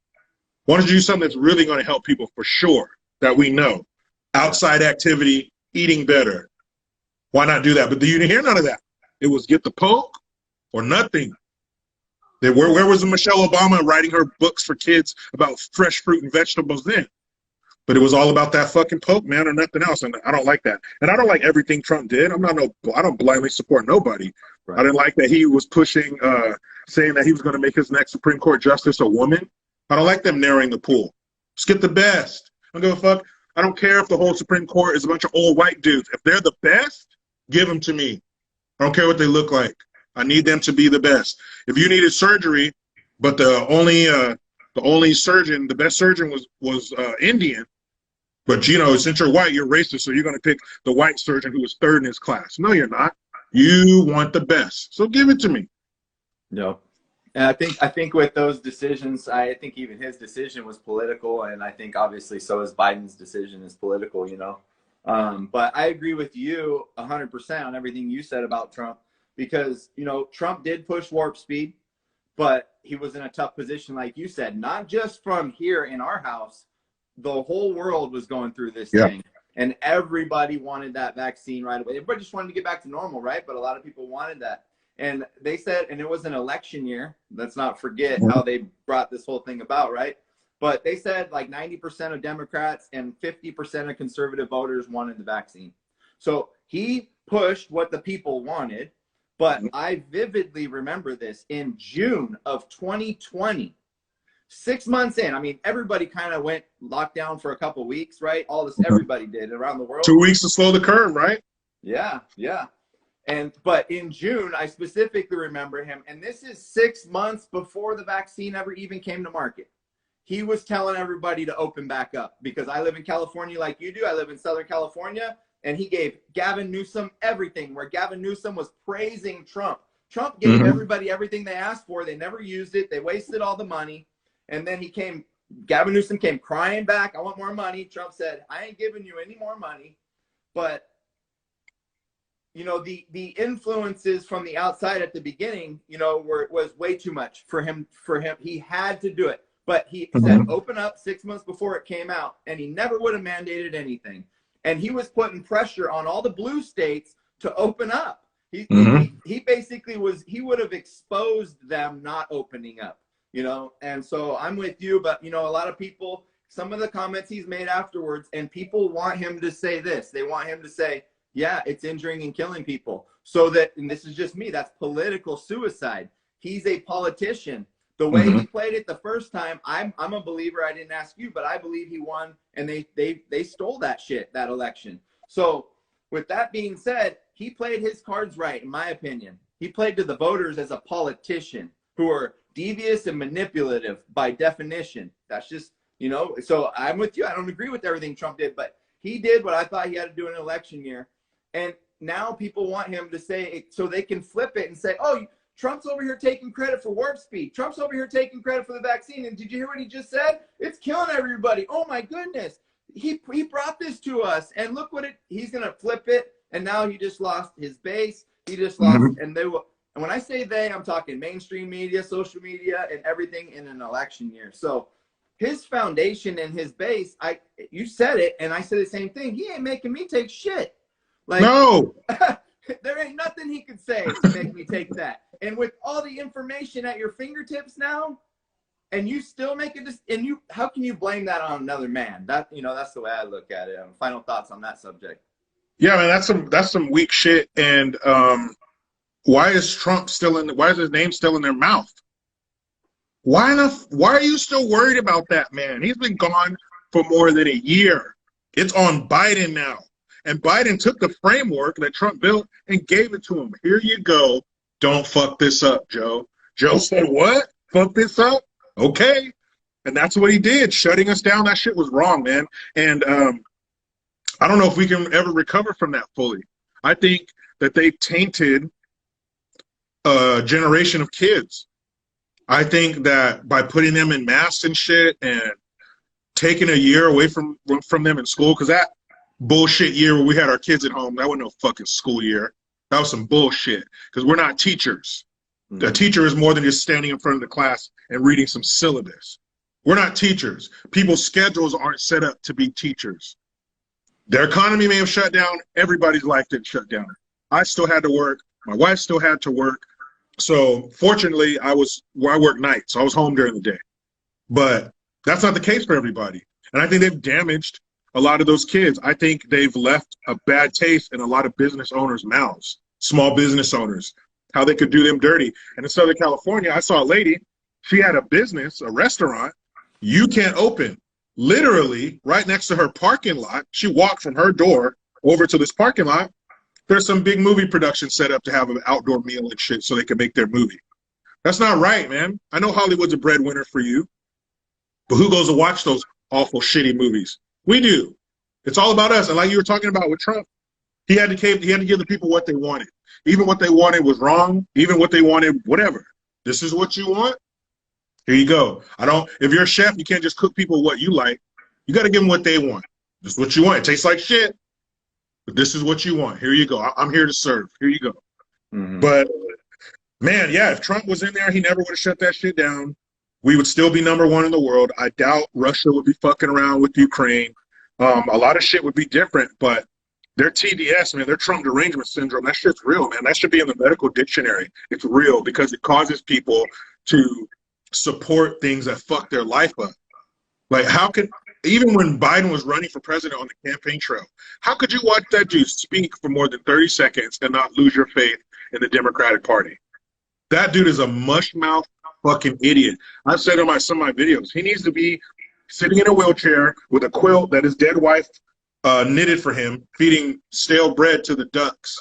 Why don't you do something that's really going to help people for sure that we know? Outside activity, eating better. Why not do that? But you didn't hear none of that. It was get the poke or nothing. Where was Michelle Obama writing her books for kids about fresh fruit and vegetables then? But it was all about that fucking poke, man, or nothing else. And I don't like that. And I don't like everything Trump did. I don't blindly support nobody. Right. I didn't like that he was pushing, saying that he was going to make his next Supreme Court justice a woman. I don't like them narrowing the pool. Just get the best. I don't give a fuck. I don't care if the whole Supreme Court is a bunch of old white dudes. If they're the best, give them to me. I don't care what they look like. I need them to be the best. If you needed surgery, but the only surgeon, the best surgeon was Indian, but you know, since you're white, you're racist, so you're going to pick the white surgeon who was third in his class. No, you're not. You want the best, so give it to me. No. And I think with those decisions, I think even his decision was political, and I think obviously so is Biden's decision is political, you know. But I agree with you 100% on everything you said about Trump, because, you know, Trump did push warp speed, but he was in a tough position, like you said, not just from here in our house. The whole world was going through this thing, and everybody wanted that vaccine right away. Everybody just wanted to get back to normal, right? But a lot of people wanted that. And they said, and it was an election year. Let's not forget how they brought this whole thing about, right? But they said like 90% of Democrats and 50% of conservative voters wanted the vaccine. So he pushed what the people wanted. But I vividly remember this in June of 2020. 6 months in, I mean, everybody kind of went locked down for a couple of weeks, right? All this, everybody did around the world. 2 weeks to slow the curve, right? Yeah. But in June, I specifically remember him, and this is 6 months before the vaccine ever even came to market. He was telling everybody to open back up, because I live in California like you do. I live in Southern California, and he gave Gavin Newsom everything, where Gavin Newsom was praising Trump. Trump gave everybody everything they asked for. They never used it. They wasted all the money. And then Gavin Newsom came crying back, I want more money. Trump said, I ain't giving you any more money. But, you know, the influences from the outside at the beginning, you know, was way too much for him. He had to do it. But he said, open up 6 months before it came out. And he never would have mandated anything. And he was putting pressure on all the blue states to open up. He basically he would have exposed them not opening up. You know, and so I'm with you, but, you know, a lot of people, some of the comments he's made afterwards, and people want him to say this. They want him to say, yeah, it's injuring and killing people. So that, and this is just me, that's political suicide. He's a politician. The way he played it the first time, I'm a believer. I didn't ask you, but I believe he won, and they stole that shit, that election. So with that being said, he played his cards right, in my opinion. He played to the voters as a politician who are devious and manipulative by definition. That's just, you know, so I'm with you. I don't agree with everything Trump did, but he did what I thought he had to do in an election year. And now people want him to say it so they can flip it and say, oh, Trump's over here taking credit for warp speed. Trump's over here taking credit for the vaccine. And did you hear what he just said? It's killing everybody. Oh my goodness. He brought this to us, and look what he's going to flip it. And now he just lost his base. He just lost, and when I say they, I'm talking mainstream media, social media, and everything in an election year. So his foundation and his base, you said it, and I said the same thing. He ain't making me take shit. Like, no. There ain't nothing he could say to make me take that. And with all the information at your fingertips now, and you still make it, and how can you blame that on another man? That, you know, that's the way I look at it. Final thoughts on that subject. Yeah, man, that's some weak shit. And why is Trump why is his name still in their mouth? Why are you still worried about that man? He's been gone for more than a year. It's on Biden now. And Biden took the framework that Trump built and gave it to him. Here you go. don't fuck this up, Joe. Joe said, what? Fuck this up? Okay. And that's what he did, shutting us down. That shit was wrong, man. And I don't know if we can ever recover from that fully. I think that they tainted a generation of kids. I think that by putting them in masks and shit and taking a year away from them in school, because that bullshit year where we had our kids at home, that wasn't no fucking school year. That was some bullshit, because we're not teachers. The teacher is more than just standing in front of the class and reading some syllabus. We're not teachers. People's schedules aren't set up to be teachers. Their economy may have shut down. Everybody's life didn't shut down. I still had to work. My wife still had to work. So fortunately, I work nights, so I was home during the day. But that's not the case for everybody. And I think they've damaged a lot of those kids. I think they've left a bad taste in a lot of business owners' mouths, small business owners, how they could do them dirty. And in Southern California, I saw a lady, she had a business, a restaurant, you can't open. Literally, right next to her parking lot, she walked from her door over to this parking lot. There's some big movie production set up to have an outdoor meal and shit so they can make their movie. That's not right, man. I know Hollywood's a breadwinner for you, but who goes to watch those awful, shitty movies? We do. It's all about us. And like you were talking about with Trump, he had to give the people what they wanted. Even what they wanted was wrong. Even what they wanted, whatever. This is what you want? Here you go. If you're a chef, you can't just cook people what you like. You got to give them what they want. This is what you want. It tastes like shit, but this is what you want. Here you go. I'm here to serve. Here you go. Mm-hmm. But, man, yeah, if Trump was in there, he never would have shut that shit down. We would still be #1 in the world. I doubt Russia would be fucking around with Ukraine. A lot of shit would be different, but their TDS, man, their Trump derangement syndrome, that shit's real, man. That should be in the medical dictionary. It's real because it causes people to support things that fuck their life up. Like, even when Biden was running for president on the campaign trail, how could you watch that dude speak for more than 30 seconds and not lose your faith in the Democratic Party? That dude is a mush-mouth fucking idiot. I've said in some of my videos, he needs to be sitting in a wheelchair with a quilt that his dead wife knitted for him, feeding stale bread to the ducks.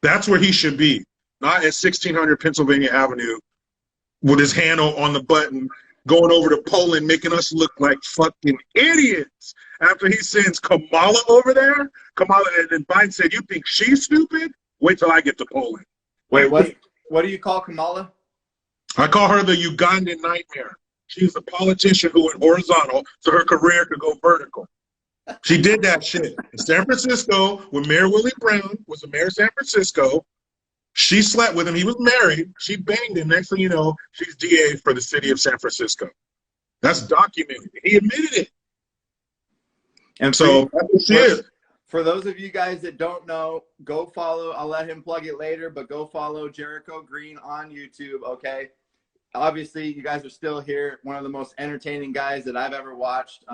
That's where he should be, not at 1600 Pennsylvania Avenue with his hand on the button, going over to Poland, making us look like fucking idiots. After he sends Kamala over there, and Biden said, "You think she's stupid? Wait till I get to Poland." Wait, what do you call Kamala? I call her the Ugandan nightmare. She's a politician who went horizontal so her career could go vertical. She did that shit in San Francisco when Mayor Willie Brown was the mayor of San Francisco. She slept with him. He was married. She banged him. Next thing you know, she's DA for the city of San Francisco. That's documented. He admitted it. And so that's what she is. For those of you guys that don't know, go follow. I'll let him plug it later, but go follow Jericho Green on YouTube, okay? Obviously, you guys are still here. One of the most entertaining guys that I've ever watched.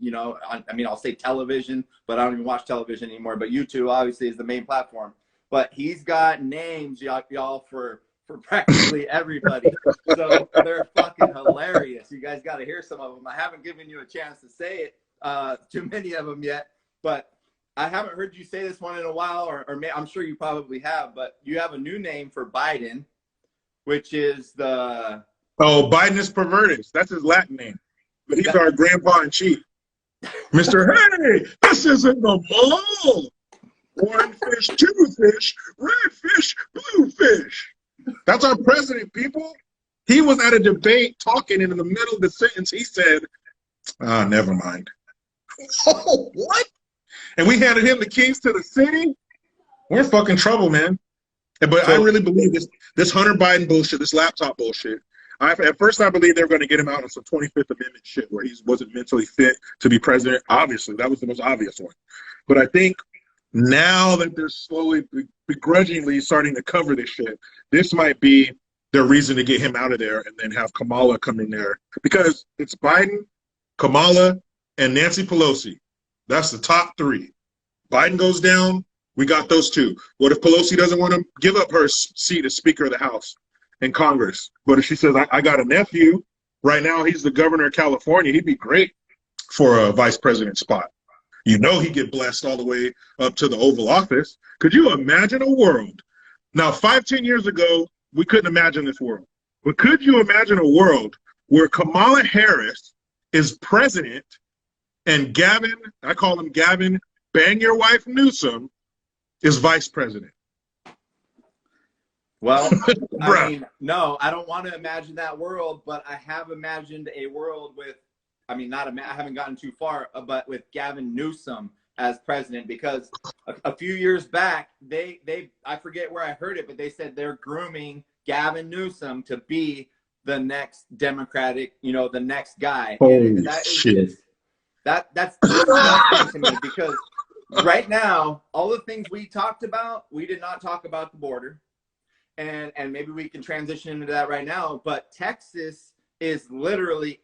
You know, I mean, I'll say television, but I don't even watch television anymore. But YouTube, obviously, is the main platform. But he's got names, y'all, for practically everybody. So they're fucking hilarious. You guys got to hear some of them. I haven't given you a chance to say it, too many of them yet. But I haven't heard you say this one in a while, or I'm sure you probably have. But you have a new name for Biden, which is the... Oh, Bidenus Pervertus. That's his Latin name. But he's our grandpa in chief. Mr. Hey, this isn't the mall. One fish, two fish, red fish, blue fish. That's our president, people. He was at a debate talking, and in the middle of the sentence, he said, never mind. Oh, what? And we handed him the keys to the city? We're in fucking trouble, man. But I really believe this Hunter Biden bullshit, this laptop bullshit. At first, I believed they were going to get him out on some 25th Amendment shit where he wasn't mentally fit to be president. Obviously, that was the most obvious one. But I think now that they're slowly, begrudgingly starting to cover this shit, this might be their reason to get him out of there and then have Kamala come in there. Because it's Biden, Kamala, and Nancy Pelosi. That's the top three. Biden goes down, we got those two. What if Pelosi doesn't want to give up her seat as Speaker of the House in Congress? But if she says, I got a nephew, right now he's the governor of California, he'd be great for a vice president spot. You know he'd get blessed all the way up to the Oval Office. Could you imagine a world Now, 5-10 years ago, we couldn't imagine this world. But could you imagine a world where Kamala Harris is president and Gavin, I call him Gavin, bang your wife Newsom, is vice president? Well, I mean, no, I don't want to imagine that world, but I have imagined a world with, I mean, I haven't gotten too far, but with Gavin Newsom as president, because a few years back, I forget where I heard it, but they said they're grooming Gavin Newsom to be the next Democratic, the next guy. Holy that shit. Is just, that's disgusting to me, because right now, all the things we talked about, we did not talk about the border. And maybe we can transition into that right now. But Texas is literally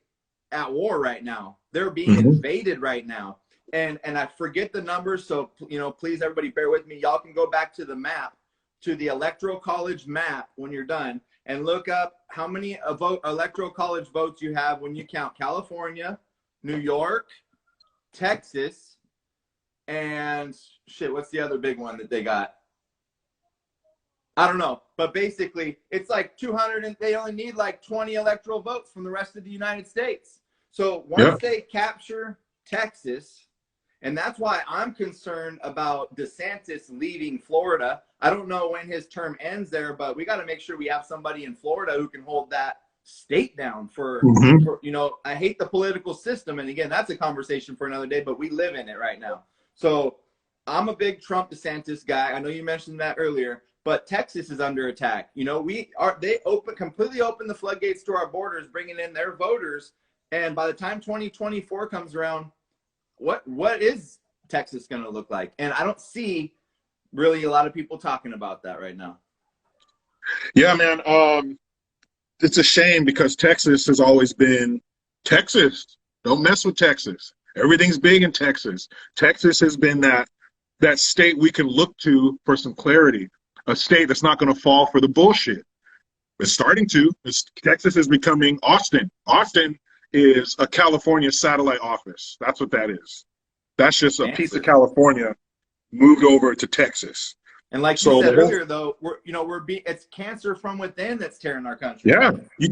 at war right now. They're being invaded right now. And I forget the numbers, so please everybody bear with me. Y'all can go back to the map, to the Electoral College map when you're done, and look up how many Electoral College votes you have when you count California, New York, Texas, and shit, what's the other big one that they got? I don't know, but basically it's like 200, and they only need like 20 electoral votes from the rest of the United States. So once they capture Texas, and that's why I'm concerned about DeSantis leaving Florida. I don't know when his term ends there, but we got to make sure we have somebody in Florida who can hold that state down for I hate the political system. And again, that's a conversation for another day, but we live in it right now. So I'm a big Trump DeSantis guy. I know you mentioned that earlier. But Texas is under attack. They completely open the floodgates to our borders, bringing in their voters. And by the time 2024 comes around, what is Texas going to look like? And I don't see really a lot of people talking about that right now. Yeah, man. It's a shame, because Texas has always been Texas. Don't mess with Texas. Everything's big in Texas. Texas has been that state we can look to for some clarity. A state that's not going to fall for the bullshit. It's starting to. Texas is becoming Austin. Austin is a California satellite office. That's what that is. That's just a piece of California moved over to Texas. And like you said earlier, though, it's cancer from within that's tearing our country. Yeah, you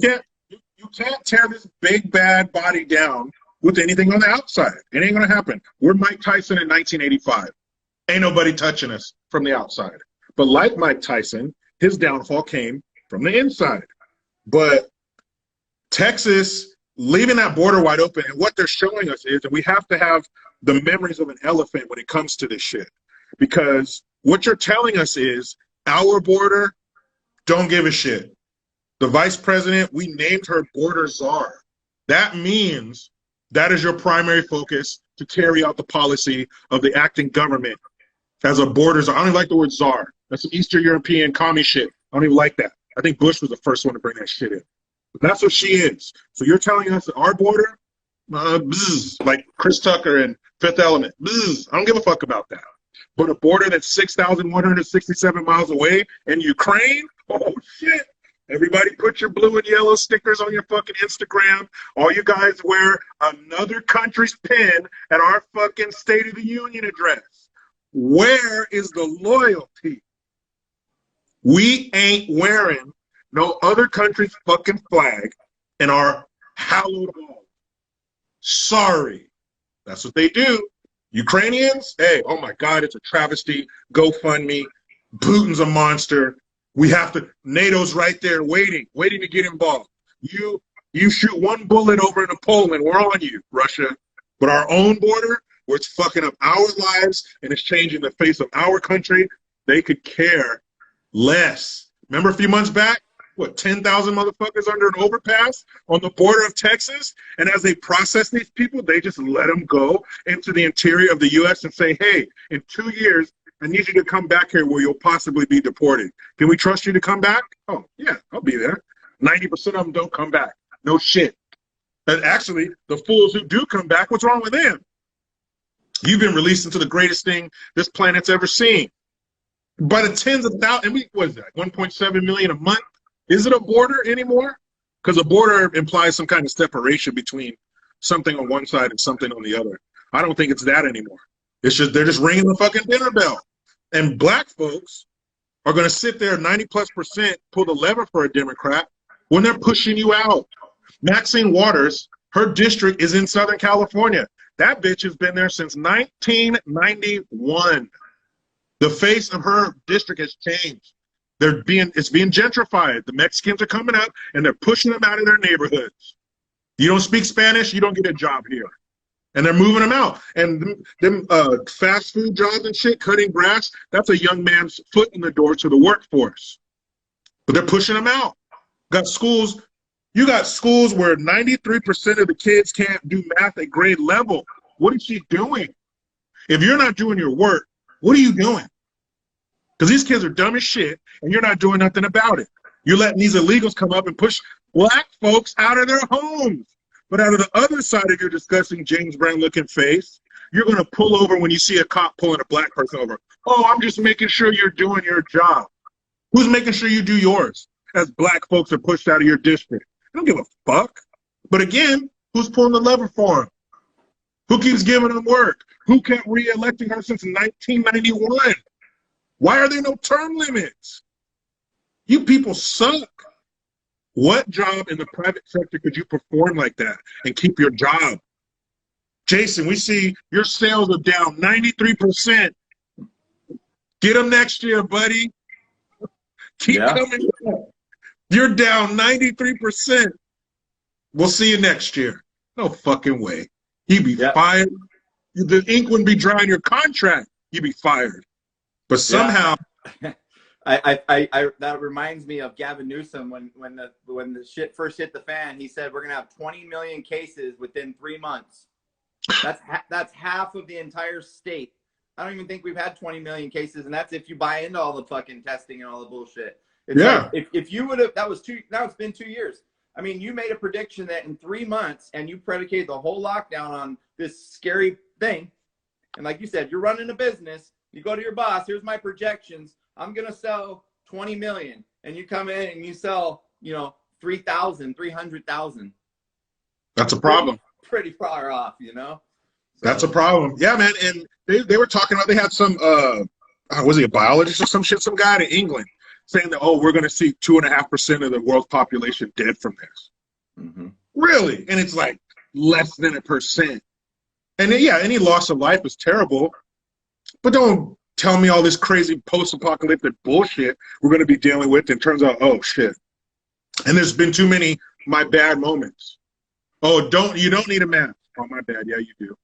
can't tear this big bad body down with anything on the outside. It ain't going to happen. We're Mike Tyson in 1985. Ain't nobody touching us from the outside. But like Mike Tyson, his downfall came from the inside. But Texas, leaving that border wide open, and what they're showing us is that we have to have the memories of an elephant when it comes to this shit. Because what you're telling us is our border, don't give a shit. The vice president, we named her border czar. That means that is your primary focus to carry out the policy of the acting government as a border czar. I don't even like the word czar. That's some Eastern European commie shit. I don't even like that. I think Bush was the first one to bring that shit in. But that's what she is. So you're telling us that our border, like Chris Tucker and Fifth Element, I don't give a fuck about that. But a border that's 6,167 miles away in Ukraine, oh shit. Everybody put your blue and yellow stickers on your fucking Instagram. All you guys wear another country's pin at our fucking State of the Union address. Where is the loyalty? We ain't wearing no other country's fucking flag in our hallowed hall. Sorry. That's what they do. Ukrainians, hey, oh my God, it's a travesty. GoFundMe. Putin's a monster. We have to, NATO's right there waiting to get involved. You shoot one bullet over into Poland, we're on you, Russia. But our own border, where it's fucking up our lives and it's changing the face of our country, they could care less. Remember a few months back, 10,000 motherfuckers under an overpass on the border of Texas? And as they process these people, they just let them go into the interior of the U.S. and say, hey, in 2 years, I need you to come back here where you'll possibly be deported. Can we trust you to come back? Oh, yeah, I'll be there. 90% of them don't come back. No shit. And actually, the fools who do come back, what's wrong with them? You've been released into the greatest thing this planet's ever seen. By the tens of thousands, what is that, 1.7 million a month? Is it a border anymore? Because a border implies some kind of separation between something on one side and something on the other. I don't think it's that anymore. It's just, they're just ringing the fucking dinner bell. And black folks are going to sit there 90+%, pull the lever for a Democrat when they're pushing you out. Maxine Waters, her district is in Southern California. That bitch has been there since 1991. The face of her district has changed. It's being gentrified. The Mexicans are coming up and they're pushing them out of their neighborhoods. You don't speak Spanish, you don't get a job here. And they're moving them out. And them fast food jobs and shit, cutting grass, that's a young man's foot in the door to the workforce. But they're pushing them out. You got schools where 93% of the kids can't do math at grade level. What is she doing? If you're not doing your work, what are you doing? Because these kids are dumb as shit, and you're not doing nothing about it. You're letting these illegals come up and push black folks out of their homes. But out of the other side of your disgusting James Brown-looking face, you're going to pull over when you see a cop pulling a black person over. Oh, I'm just making sure you're doing your job. Who's making sure you do yours as black folks are pushed out of your district? I don't give a fuck. But again, who's pulling the lever for them? Who keeps giving them work? Who kept re-electing her since 1991? Why are there no term limits? You people suck. What job in the private sector could you perform like that and keep your job? Jason, we see your sales are down 93%. Get them next year, buddy. Keep coming back. You're down 93%. We'll see you next year. No fucking way. You'd be fired. The ink wouldn't be dry in your contract. You'd be fired. But somehow... that reminds me of Gavin Newsom when the shit first hit the fan. He said we're gonna have 20 million cases within 3 months. That's half of the entire state. I don't even think we've had 20 million cases, and that's if you buy into all the fucking testing and all the bullshit. It's like if you would have, now it's been 2 years. I mean, you made a prediction that in 3 months, and you predicated the whole lockdown on this scary thing. And like you said, you're running a business. You go to your boss. Here's my projections. I'm going to sell 20 million. And you come in and you sell, 3,000, 300,000. That's a problem. Pretty far off, So. That's a problem. Yeah, man. And they were talking about, they had some, was he a biologist or some shit, some guy in England saying that, we're going to see 2.5% of the world's population dead from this. Mm-hmm. Really? And it's like less than 1%. And then, any loss of life is terrible. But don't tell me all this crazy post-apocalyptic bullshit we're going to be dealing with and turns out, oh, shit. And there's been too many my bad moments. Oh, you don't need a mask. Oh, my bad. Yeah, you do.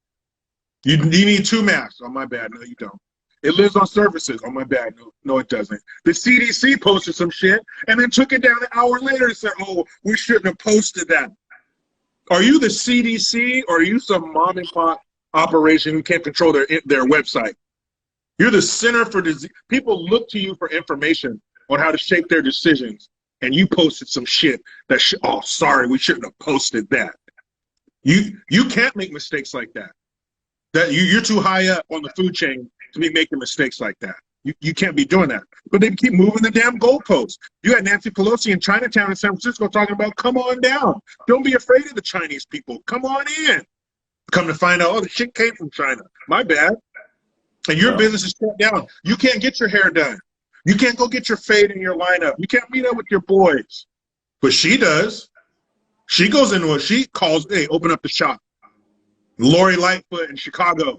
You need 2 masks. Oh, my bad. No, you don't. It lives on surfaces. Oh, my bad. No, it doesn't. The CDC posted some shit and then took it down an hour later and said, oh, we shouldn't have posted that. Are you the CDC or are you some mom and pop operation who can't control their website? You're the Center for Disease. People look to you for information on how to shape their decisions, and you posted some shit that oh, sorry, we shouldn't have posted that. You can't make mistakes like that. You're too high up on the food chain to be making mistakes like that. You can't be doing that. But they keep moving the damn goalposts. You had Nancy Pelosi in Chinatown in San Francisco talking about, come on down. Don't be afraid of the Chinese people. Come on in. Come to find out, the shit came from China. My bad. And your business is shut down. You can't get your hair done. You can't go get your fade in your lineup. You can't meet up with your boys. But she does. She goes into it. She calls, hey, open up the shop. Lori Lightfoot in Chicago.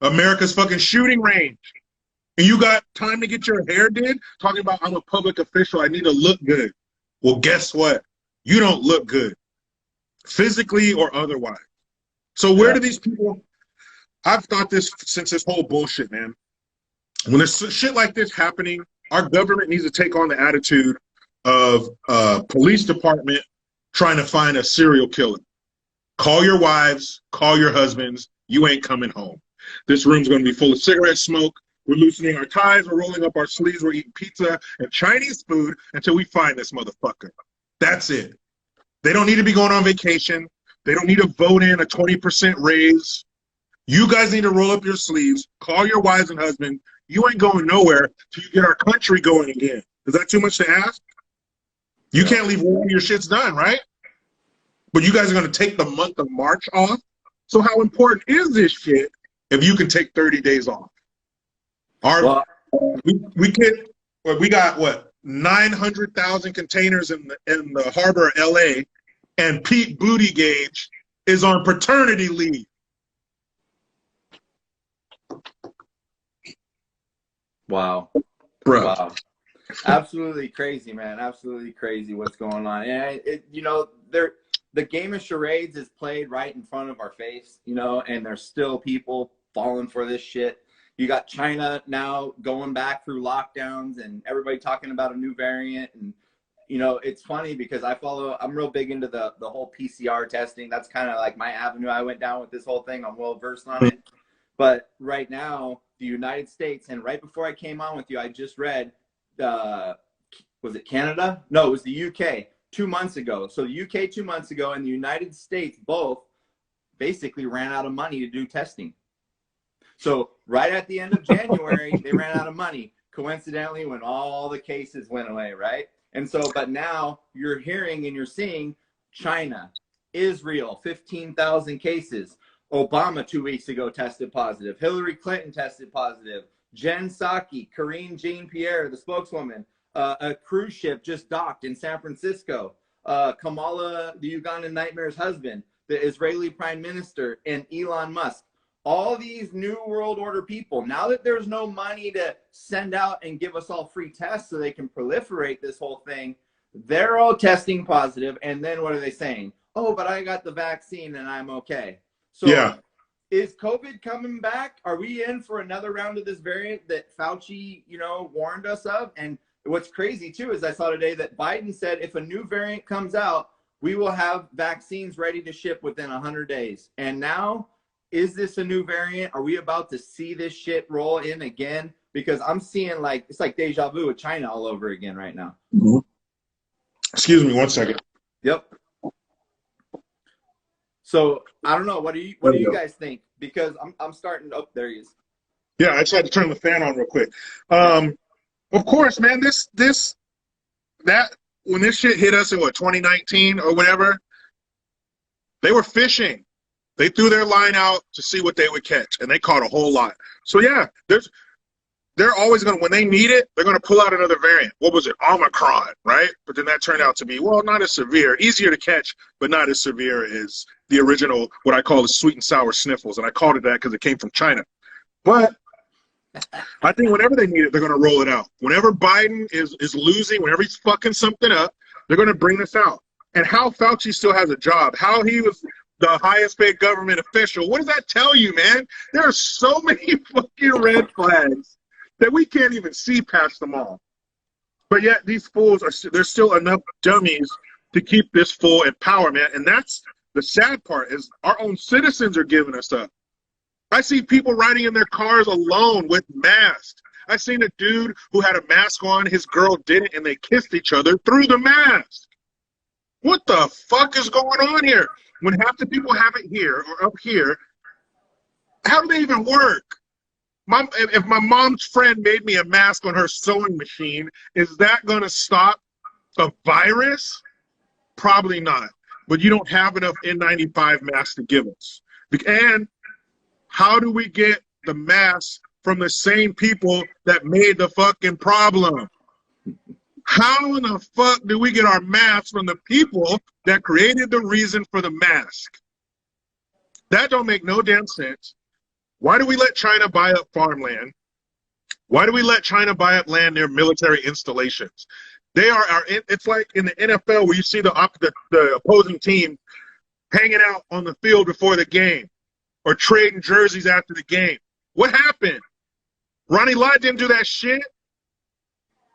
America's fucking shooting range. And you got time to get your hair did? Talking about, I'm a public official. I need to look good. Well, guess what? You don't look good. Physically or otherwise. So where do these people... I've thought this since this whole bullshit, man. When there's shit like this happening, our government needs to take on the attitude of a police department trying to find a serial killer. Call your wives, call your husbands, you ain't coming home. This room's going to be full of cigarette smoke. We're loosening our ties, we're rolling up our sleeves, we're eating pizza and Chinese food until we find this motherfucker. That's it. They don't need to be going on vacation. They don't need to vote in a 20% raise. You guys need to roll up your sleeves, call your wives and husbands. You ain't going nowhere till you get our country going again. Is that too much to ask? You can't leave when your shit's done, right? But you guys are going to take the month of March off? So how important is this shit if you can take 30 days off? We can Well, we got what, 900,000 containers in the harbor of LA, and Pete Buttigieg is on paternity leave. Wow. Bro. Wow. Absolutely crazy, man. Absolutely crazy what's going on. And you know, the game of charades is played right in front of our face, you know, and there's still people falling for this shit. You got China now going back through lockdowns and everybody talking about a new variant. And, you know, it's funny because I'm real big into the whole PCR testing. That's kind of like my avenue I went down with this whole thing. I'm well versed on it. But right now, the United States, and right before I came on with you, I just read, was it Canada? No, it was the UK 2 months ago. So the UK 2 months ago and the United States both basically ran out of money to do testing. So right at the end of January, they ran out of money, coincidentally, when all the cases went away, right? And so, but now you're hearing and you're seeing China, Israel, 15,000 cases. Obama 2 weeks ago tested positive. Hillary Clinton tested positive. Jen Psaki, Karine Jean-Pierre, the spokeswoman, a cruise ship just docked in San Francisco. Kamala, the Ugandan nightmare's husband, the Israeli prime minister, and Elon Musk. All these new world order people, now that there's no money to send out and give us all free tests so they can proliferate this whole thing, they're all testing positive. And then what are they saying? Oh, but I got the vaccine and I'm okay. So yeah. Is COVID coming back? Are we in for another round of this variant that Fauci, you know, warned us of? And what's crazy too is I saw today that Biden said if a new variant comes out, we will have vaccines ready to ship within 100 days. And now, is this a new variant? Are we about to see this shit roll in again? Because I'm seeing like, it's like deja vu with China all over again right now. Mm-hmm. Excuse me 1 second. Yep. So I don't know. What do you guys think? Because I'm starting. Oh, there he is. Yeah, I just had to turn the fan on real quick. Of course, man. When this shit hit us in what 2019 or whatever, they were fishing. They threw their line out to see what they would catch, and they caught a whole lot. So yeah, they're always going to, when they need it, they're going to pull out another variant. What was it? Omicron, right? But then that turned out to be, well, not as severe, easier to catch, but not as severe as the original, what I call the sweet and sour sniffles. And I called it that because it came from China. But I think whenever they need it, they're going to roll it out. Whenever Biden is losing, whenever he's fucking something up, they're going to bring this out. And how Fauci still has a job, how he was the highest paid government official, what does that tell you, man? There are so many fucking red flags that we can't even see past them all. But yet these fools there's still enough dummies to keep this fool in power, man. And that's the sad part, is our own citizens are giving us up. I see people riding in their cars alone with masks. I seen a dude who had a mask on, his girl didn't, and they kissed each other through the mask. What the fuck is going on here? When half the people have it here or up here, how do they even work? If my mom's friend made me a mask on her sewing machine, is that going to stop a virus? Probably not. But you don't have enough N95 masks to give us. And how do we get the masks from the same people that made the fucking problem? How in the fuck do we get our masks from the people that created the reason for the mask? That don't make no damn sense. Why do we let China buy up farmland? Why do we let China buy up land near military installations? They are it's like in the NFL where you see the opposing team hanging out on the field before the game or trading jerseys after the game. What happened? Ronnie Lott didn't do that shit.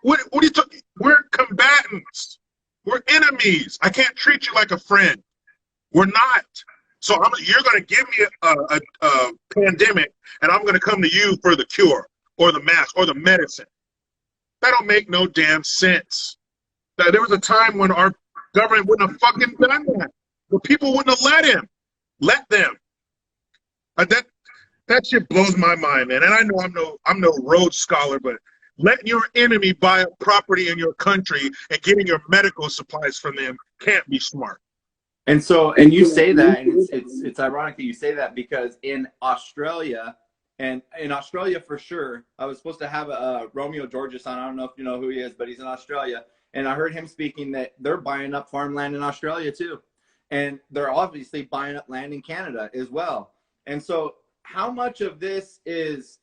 What are you talking? We're combatants. We're enemies. I can't treat you like a friend. We're not. So you're going to give me a pandemic, and I'm going to come to you for the cure or the mask or the medicine. That don't make no damn sense. There was a time when our government wouldn't have fucking done that. The people wouldn't have let them. That shit blows my mind, man. And I know I'm no Rhodes Scholar, but letting your enemy buy up property in your country and getting your medical supplies from them can't be smart. And so, and you say that, and it's ironic that you say that, because in Australia, And in Australia, for sure, I was supposed to have Romeo Georges on. I don't know if you know who he is, but he's in Australia. And I heard him speaking that they're buying up farmland in Australia too. And they're obviously buying up land in Canada as well. And so how much of this is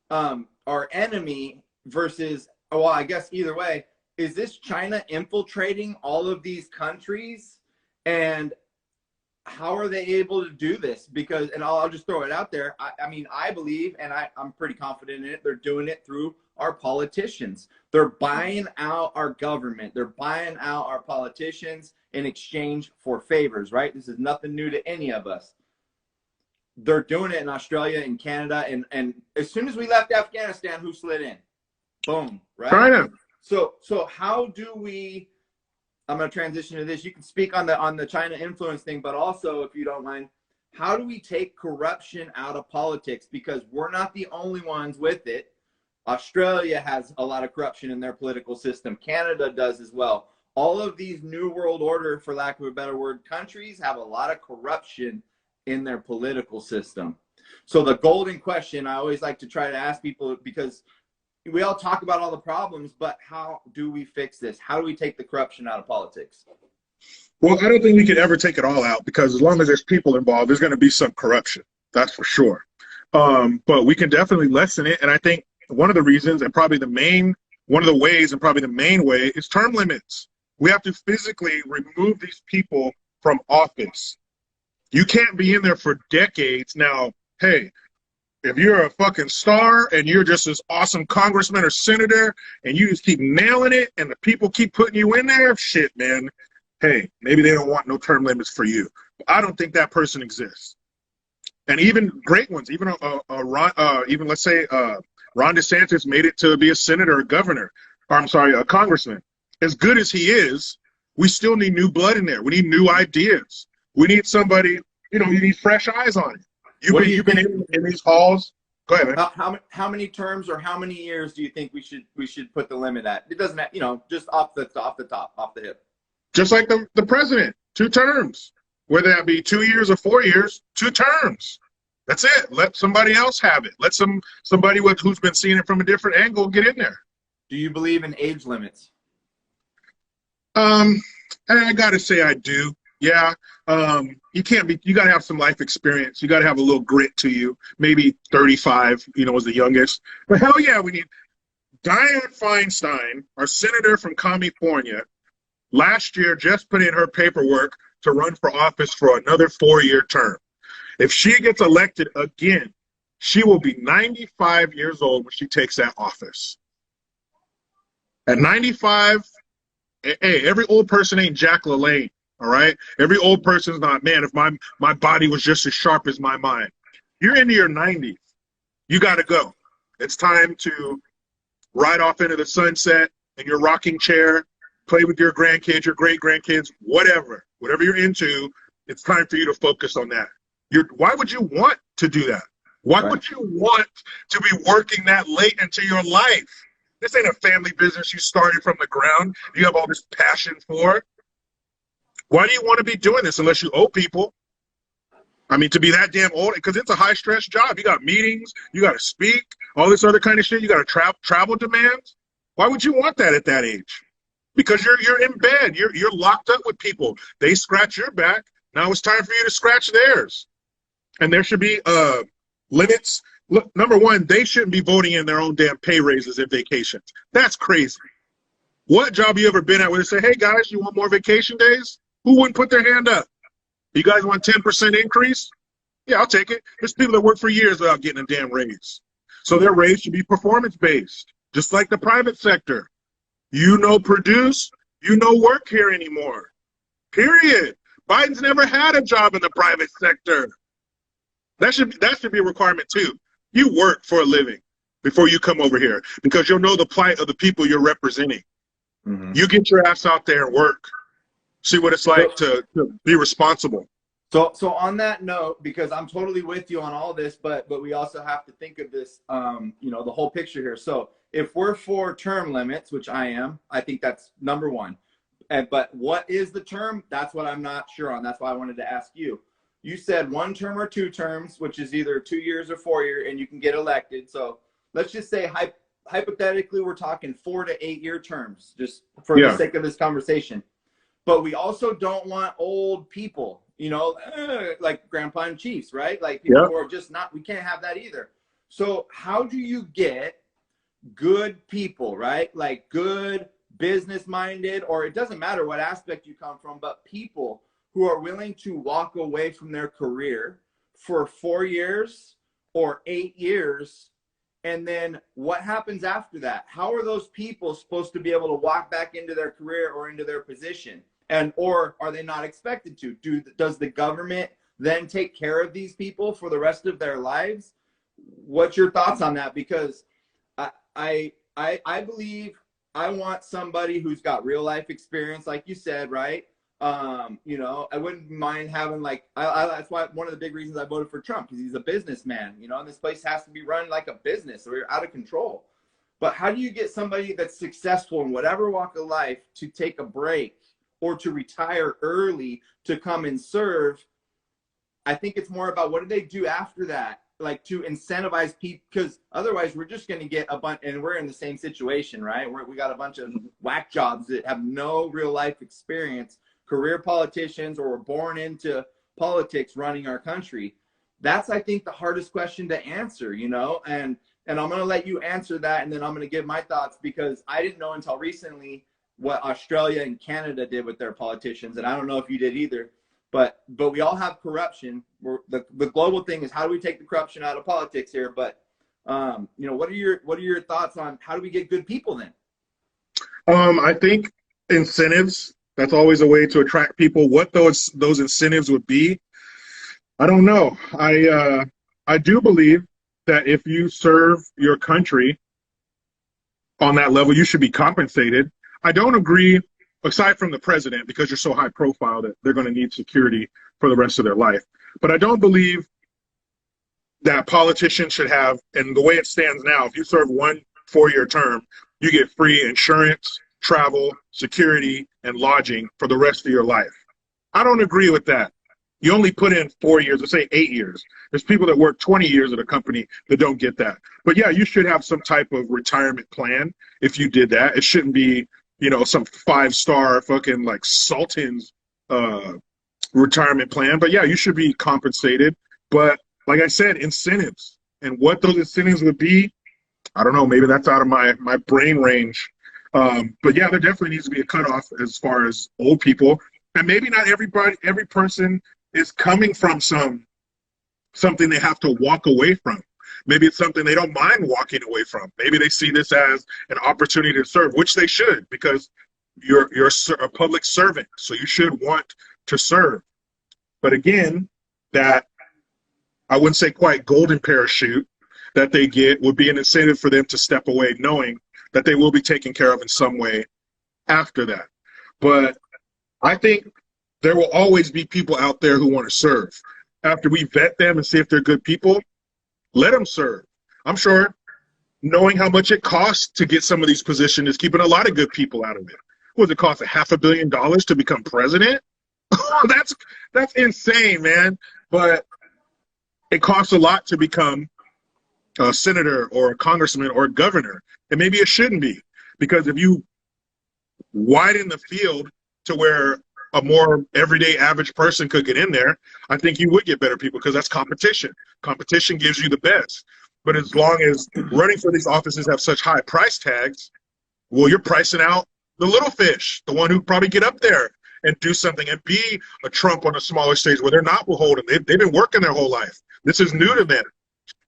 our enemy versus, well, I guess either way, is this China infiltrating all of these countries? And how are they able to do this? Because, and I'll just throw it out there. I mean, I believe, and I'm pretty confident in it, they're doing it through our politicians. They're buying out our government. They're buying out our politicians in exchange for favors, right? This is nothing new to any of us. They're doing it in Australia and Canada. And as soon as we left Afghanistan, who slid in? Boom, right? China. So how do we, I'm going to transition to this. You can speak on the China influence thing, but also, if you don't mind, how do we take corruption out of politics? Because we're not the only ones with it. Australia has a lot of corruption in their political system. Canada does as well. All of these New World Order, for lack of a better word, countries have a lot of corruption in their political system. So the golden question I always like to try to ask people, because we all talk about all the problems, but how do we fix this? How do we take the corruption out of politics? Well, I don't think we could ever take it all out, because as long as there's people involved, there's going to be some corruption. That's for sure. But we can definitely lessen it. And I think one of the reasons, and probably one of the ways, and probably the main way, is term limits. We have to physically remove these people from office. You can't be in there for decades. Now, hey, if you're a fucking star and you're just this awesome congressman or senator and you just keep nailing it and the people keep putting you in there, shit, man, hey, maybe they don't want no term limits for you. I don't think that person exists. And even great ones, even even let's say Ron DeSantis made it to be a senator or governor, or I'm sorry, a congressman. As good as he is, we still need new blood in there. We need new ideas. We need somebody, you need fresh eyes on it. You've been in these halls. Go ahead, man. How many terms or how many years do you think we should put the limit at? It doesn't, just off the hip. Just like the president, 2 terms. Whether that be 2 years or 4 years, 2 terms. That's it. Let somebody else have it. Let somebody who's been seeing it from a different angle get in there. Do you believe in age limits? I gotta say I do. Yeah. You gotta have some life experience. You gotta have a little grit to you. Maybe 35, is the youngest. But hell yeah, we need Dianne Feinstein, our senator from California, last year just put in her paperwork to run for office for another 4-year term. If she gets elected again, she will be 95 years old when she takes that office. At 95, hey, every old person ain't Jack LaLanne, all right? Every old person's not, man, if my body was just as sharp as my mind. You're into your 90s. You got to go. It's time to ride off into the sunset in your rocking chair, play with your grandkids, your great-grandkids, whatever you're into. It's time for you to focus on that. Why would you want to do that? Why would you want to be working that late into your life? This ain't a family business you started from the ground. You have all this passion for. Why do you want to be doing this unless you owe people? I mean, to be that damn old, because it's a high-stress job. You got meetings, you got to speak, all this other kind of shit. You got to travel demands. Why would you want that at that age? Because you're in bed. You're locked up with people. They scratch your back. Now it's time for you to scratch theirs. And there should be limits. Look, number one, they shouldn't be voting in their own damn pay raises and vacations. That's crazy. What job you ever been at where they say, hey, guys, you want more vacation days? Who wouldn't put their hand up? You guys want 10% increase? Yeah, I'll take it. There's people that work for years without getting a damn raise. So their raise should be performance-based, just like the private sector. Produce, work here anymore. Period. Biden's never had a job in the private sector. That should be a requirement too. You work for a living before you come over here, because you'll know the plight of the people you're representing. Mm-hmm. You get your ass out there and work. See what it's like to be responsible. So on that note, because I'm totally with you on all this, but we also have to think of this, the whole picture here. So if we're for term limits, which I am, I think that's number one. But what is the term? That's what I'm not sure on. That's why I wanted to ask you. you said 1 term or 2 terms, which is either 2 years or 4 years, and you can get elected. So let's just say hypothetically, we're talking 4 to 8 year terms, just for the sake of this conversation. But we also don't want old people, you know, like Grandpa and Chiefs, right? Like people who are just not, we can't have that either. So how do you get good people, right? Like good business minded, or it doesn't matter what aspect you come from, but people who are willing to walk away from their career for 4 years or 8 years. And then what happens after that? How are those people supposed to be able to walk back into their career or into their position? And or are they not expected to? Does the government then take care of these people for the rest of their lives? What's your thoughts on that? Because I believe I want somebody who's got real life experience, like you said, right? You know, I wouldn't mind having like, that's why one of the big reasons I voted for Trump, because he's a businessman, you know, and this place has to be run like a business or you're out of control. But how do you get somebody that's successful in whatever walk of life to take a break or to retire early to come and serve? I think it's more about what do they do after that, like to incentivize people, because otherwise we're just going to get a bunch, and we're in the same situation, right? We got a bunch of whack jobs that have no real life experience, career politicians, or were born into politics running our country. That's, I think, the hardest question to answer, you know, and I'm going to let you answer that, and then I'm going to give my thoughts, because I didn't know until recently what Australia and Canada did with their politicians, and I don't know if you did either. But we all have corruption. The global thing is, how do we take the corruption out of politics here? But you know, what are your thoughts on how do we get good people then? I think incentives. That's always a way to attract people. What those incentives would be, I don't know. I do believe that if you serve your country on that level, you should be compensated. I don't agree, aside from the president, because you're so high profile that they're going to need security for the rest of their life. But I don't believe that politicians should have, and the way it stands now, if you serve 1 4-year term, you get free insurance, travel, security, and lodging for the rest of your life. I don't agree with that. You only put in 4 years, let's say 8 years. There's people that work 20 years at a company that don't get that. But yeah, you should have some type of retirement plan if you did that. It shouldn't be, you know, some 5-star fucking like Sultan's retirement plan. But yeah, you should be compensated. But like I said, incentives, and what those incentives would be, I don't know. Maybe that's out of my brain range. But yeah, there definitely needs to be a cutoff as far as old people. And maybe not every person is coming from something they have to walk away from. Maybe it's something they don't mind walking away from. Maybe they see this as an opportunity to serve, which they should, because you're a public servant, so you should want to serve. But again, that I wouldn't say quite golden parachute that they get would be an incentive for them to step away, knowing that they will be taken care of in some way after that. But I think there will always be people out there who want to serve. After we vet them and see if they're good people, let them serve. I'm sure knowing how much it costs to get some of these positions is keeping a lot of good people out of it. What does it cost, $500 million to become president? That's insane, man. But it costs a lot to become a senator or a congressman or a governor. And maybe it shouldn't be, because if you widen the field to where a more everyday average person could get in there, I think you would get better people, because that's competition. Competition gives you the best. But as long as running for these offices have such high price tags, well, you're pricing out the little fish, the one who probably get up there and do something and be a Trump on a smaller stage where they're not beholden. They've been working their whole life. This is new to them.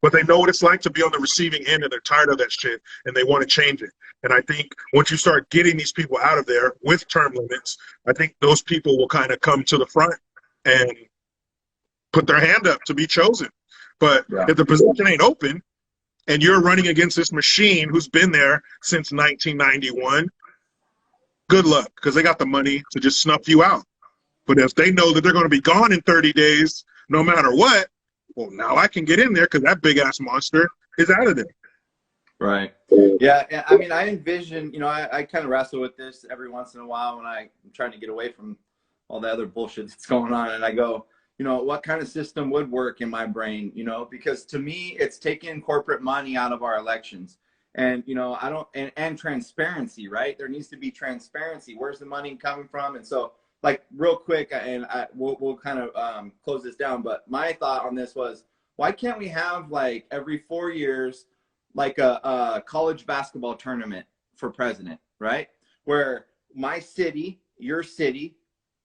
But they know what it's like to be on the receiving end, and they're tired of that shit, and they want to change it. And I think once you start getting these people out of there with term limits, I think those people will kind of come to the front and put their hand up to be chosen. But if the position ain't open and you're running against this machine who's been there since 1991, good luck, because they got the money to just snuff you out. But if they know that they're going to be gone in 30 days, no matter what, well, now I can get in there because that big-ass monster is out of there. Right. Yeah, I mean, I envision, you know, I kind of wrestle with this every once in a while when I'm trying to get away from all the other bullshit that's going on. And I go, you know, what kind of system would work in my brain, you know, because to me, it's taking corporate money out of our elections. And, you know, I don't, and transparency, right? There needs to be transparency. Where's the money coming from? And so, like, real quick, and we'll kind of close this down, but my thought on this was, why can't we have, like, every 4 years, like a college basketball tournament for president, right? Where my city, your city,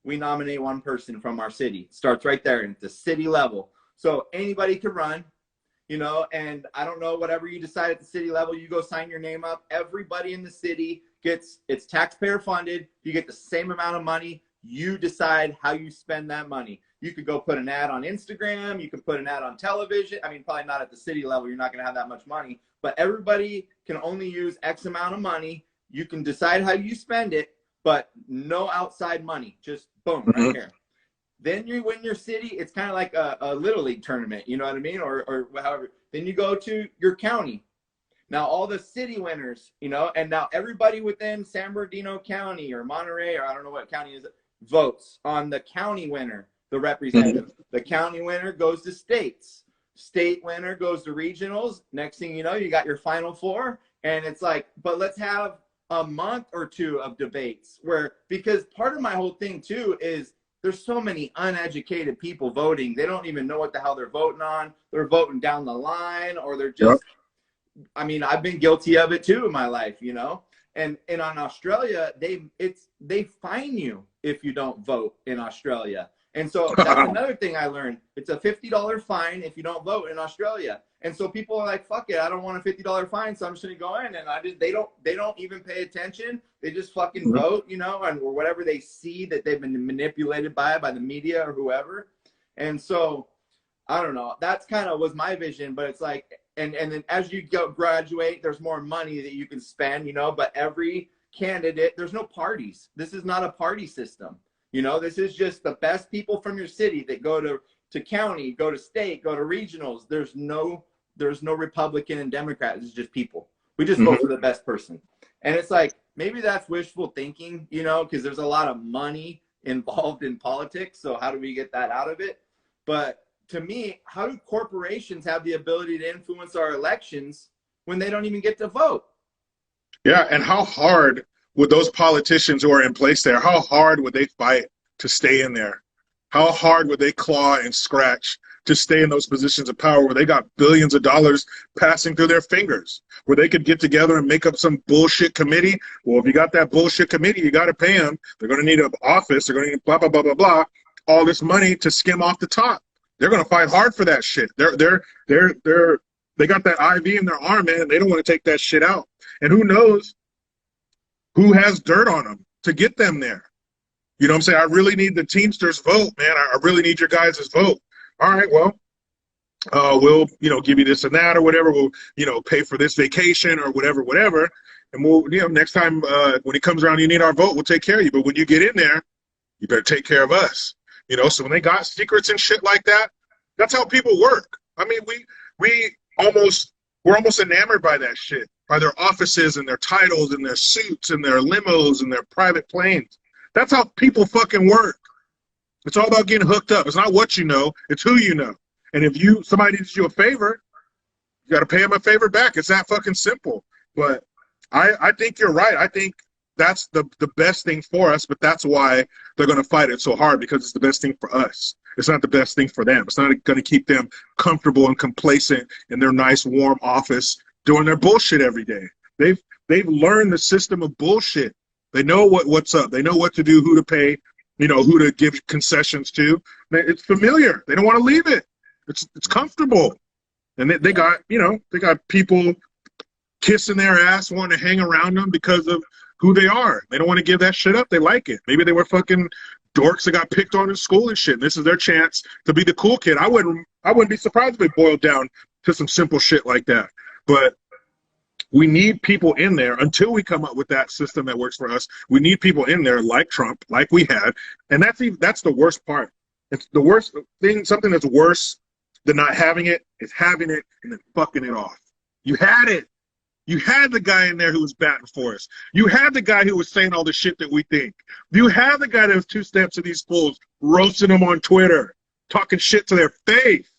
we nominate one person from our city. It starts right there at the city level. So anybody could run, you know, and I don't know, whatever you decide at the city level, you go sign your name up. Everybody in the city gets, it's taxpayer funded. You get the same amount of money. You decide how you spend that money. You could go put an ad on Instagram. You can put an ad on television. I mean, probably not at the city level. You're not going to have that much money, but everybody can only use X amount of money. You can decide how you spend it, but no outside money. Just boom, right here. Then you win your city. It's kind of like a Little League tournament. You know what I mean? Or however. Then you go to your county. Now, all the city winners, you know, and now everybody within San Bernardino County or Monterey, or I don't know what county is, votes on the county winner, the representative. The county winner goes to states. State winner goes to regionals. Next thing you know, you got your Final Four. And it's like, but let's have a month or two of debates where, because part of my whole thing too is there's so many uneducated people voting. They don't even know what the hell they're voting on. They're voting down the line, or they're just, I mean, I've been guilty of it too in my life, you know? And on Australia, they fine you if you don't vote in Australia. And so that's another thing I learned. It's a $50 fine if you don't vote in Australia. And so people are like, fuck it, I don't want a $50 fine, so I'm just gonna go in. And they don't even pay attention. They just fucking vote, you know, and or whatever they see that they've been manipulated by the media or whoever. And so I don't know. That's kind of was my vision, but it's like, and then as you go graduate, there's more money that you can spend, you know, but every candidate, there's no parties. This is not a party system. You know, this is just the best people from your city that go to county, go to state, go to regionals. There's no Republican and Democrat. It's just people. We just vote for the best person. And it's like, maybe that's wishful thinking, you know, because there's a lot of money involved in politics. So how do we get that out of it? But to me, how do corporations have the ability to influence our elections when they don't even get to vote? Yeah, and how hard would those politicians who are in place there, how hard would they fight to stay in there? How hard would they claw and scratch to stay in those positions of power where they got billions of dollars passing through their fingers, where they could get together and make up some bullshit committee? Well, if you got that bullshit committee, you got to pay them. They're going to need an office. They're going to need blah, blah, blah, blah, blah, all this money to skim off the top. They're going to fight hard for that shit. They got that IV in their arm, man, and they don't want to take that shit out. And who knows who has dirt on them to get them there. You know what I'm saying? I really need the Teamsters vote, man. I really need your guys' vote. All right, well, we'll, you know, give you this and that or whatever. We'll, you know, pay for this vacation or whatever. And we'll, you know, next time when it comes around, you need our vote, we'll take care of you. But when you get in there, you better take care of us. You know, so when they got secrets and shit like that, that's how people work. I mean, we're almost enamored by that shit, by their offices and their titles and their suits and their limos and their private planes. That's how people fucking work. It's all about getting hooked up. It's not what you know, it's who you know. And if somebody does you a favor, you got to pay them a favor back. It's that fucking simple. But I think you're right. I think that's the best thing for us, but that's why they're going to fight it so hard, because it's the best thing for us. It's not the best thing for them. It's not going to keep them comfortable and complacent in their nice, warm office doing their bullshit every day. They've learned the system of bullshit. They know what's up. They know what to do, who to pay, you know, who to give concessions to. It's familiar. They don't want to leave it. It's comfortable. And they got people kissing their ass, wanting to hang around them because of who they are. They don't want to give that shit up. They like it. Maybe they were fucking dorks that got picked on in school and shit. And this is their chance to be the cool kid. I wouldn't be surprised if it boiled down to some simple shit like that. But we need people in there until we come up with that system that works for us. We need people in there like Trump, like we had. And that's the worst part. It's the worst thing. Something that's worse than not having it is having it and then fucking it off. You had it. You had the guy in there who was batting for us. You had the guy who was saying all the shit that we think. You had the guy that was two steps to these fools, roasting them on Twitter. talking shit to their face.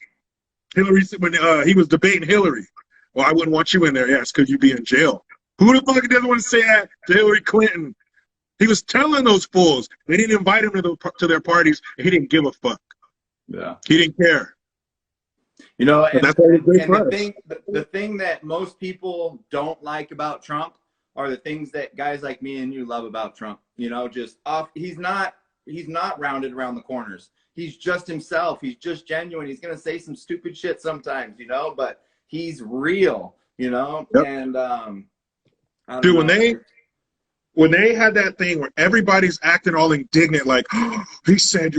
Hillary, when he was debating Hillary, well, I wouldn't want you in there. Yes, because you'd be in jail. Who the fuck doesn't want to say that to Hillary Clinton? He was telling those fools. They didn't invite him to their parties, and he didn't give a fuck. Yeah. He didn't care. You know, and that's and the thing that most people don't like about Trump are the things that guys like me and you love about Trump. You know, just off. He's not rounded around the corners. He's just himself. He's just genuine. He's gonna say some stupid shit sometimes, you know, but he's real, you know. Yep. And I dude, don't know. when they had that thing where everybody's acting all indignant, like, oh, he said,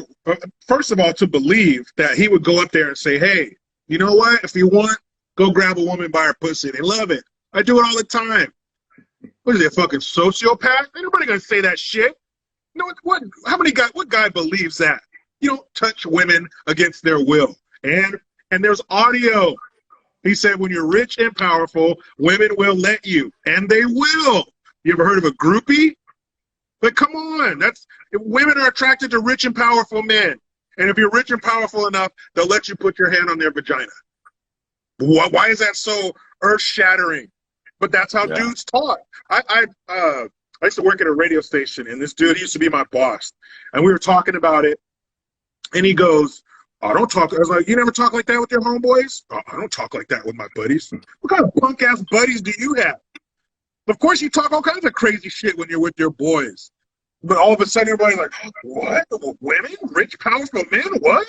first of all, to believe that he would go up there and say, hey, you know what? If you want, go grab a woman by her pussy. They love it. I do it all the time. What is he, a fucking sociopath? Ain't nobody gonna say that shit. No, what? What guy believes that? You don't touch women against their will. And there's audio. He said, when you're rich and powerful, women will let you, and they will. You ever heard of a groupie? But come on, women are attracted to rich and powerful men. And if you're rich and powerful enough, they'll let you put your hand on their vagina. Why is that so earth-shattering? But that's how dudes talk. I used to work at a radio station, and this dude, he used to be my boss. And we were talking about it, and he goes, I don't talk. I was like, you never talk like that with your homeboys? Oh, I don't talk like that with my buddies. What kind of punk-ass buddies do you have? Of course, you talk all kinds of crazy shit when you're with your boys. But all of a sudden, everybody's like, what? Women? Rich, powerful men? What?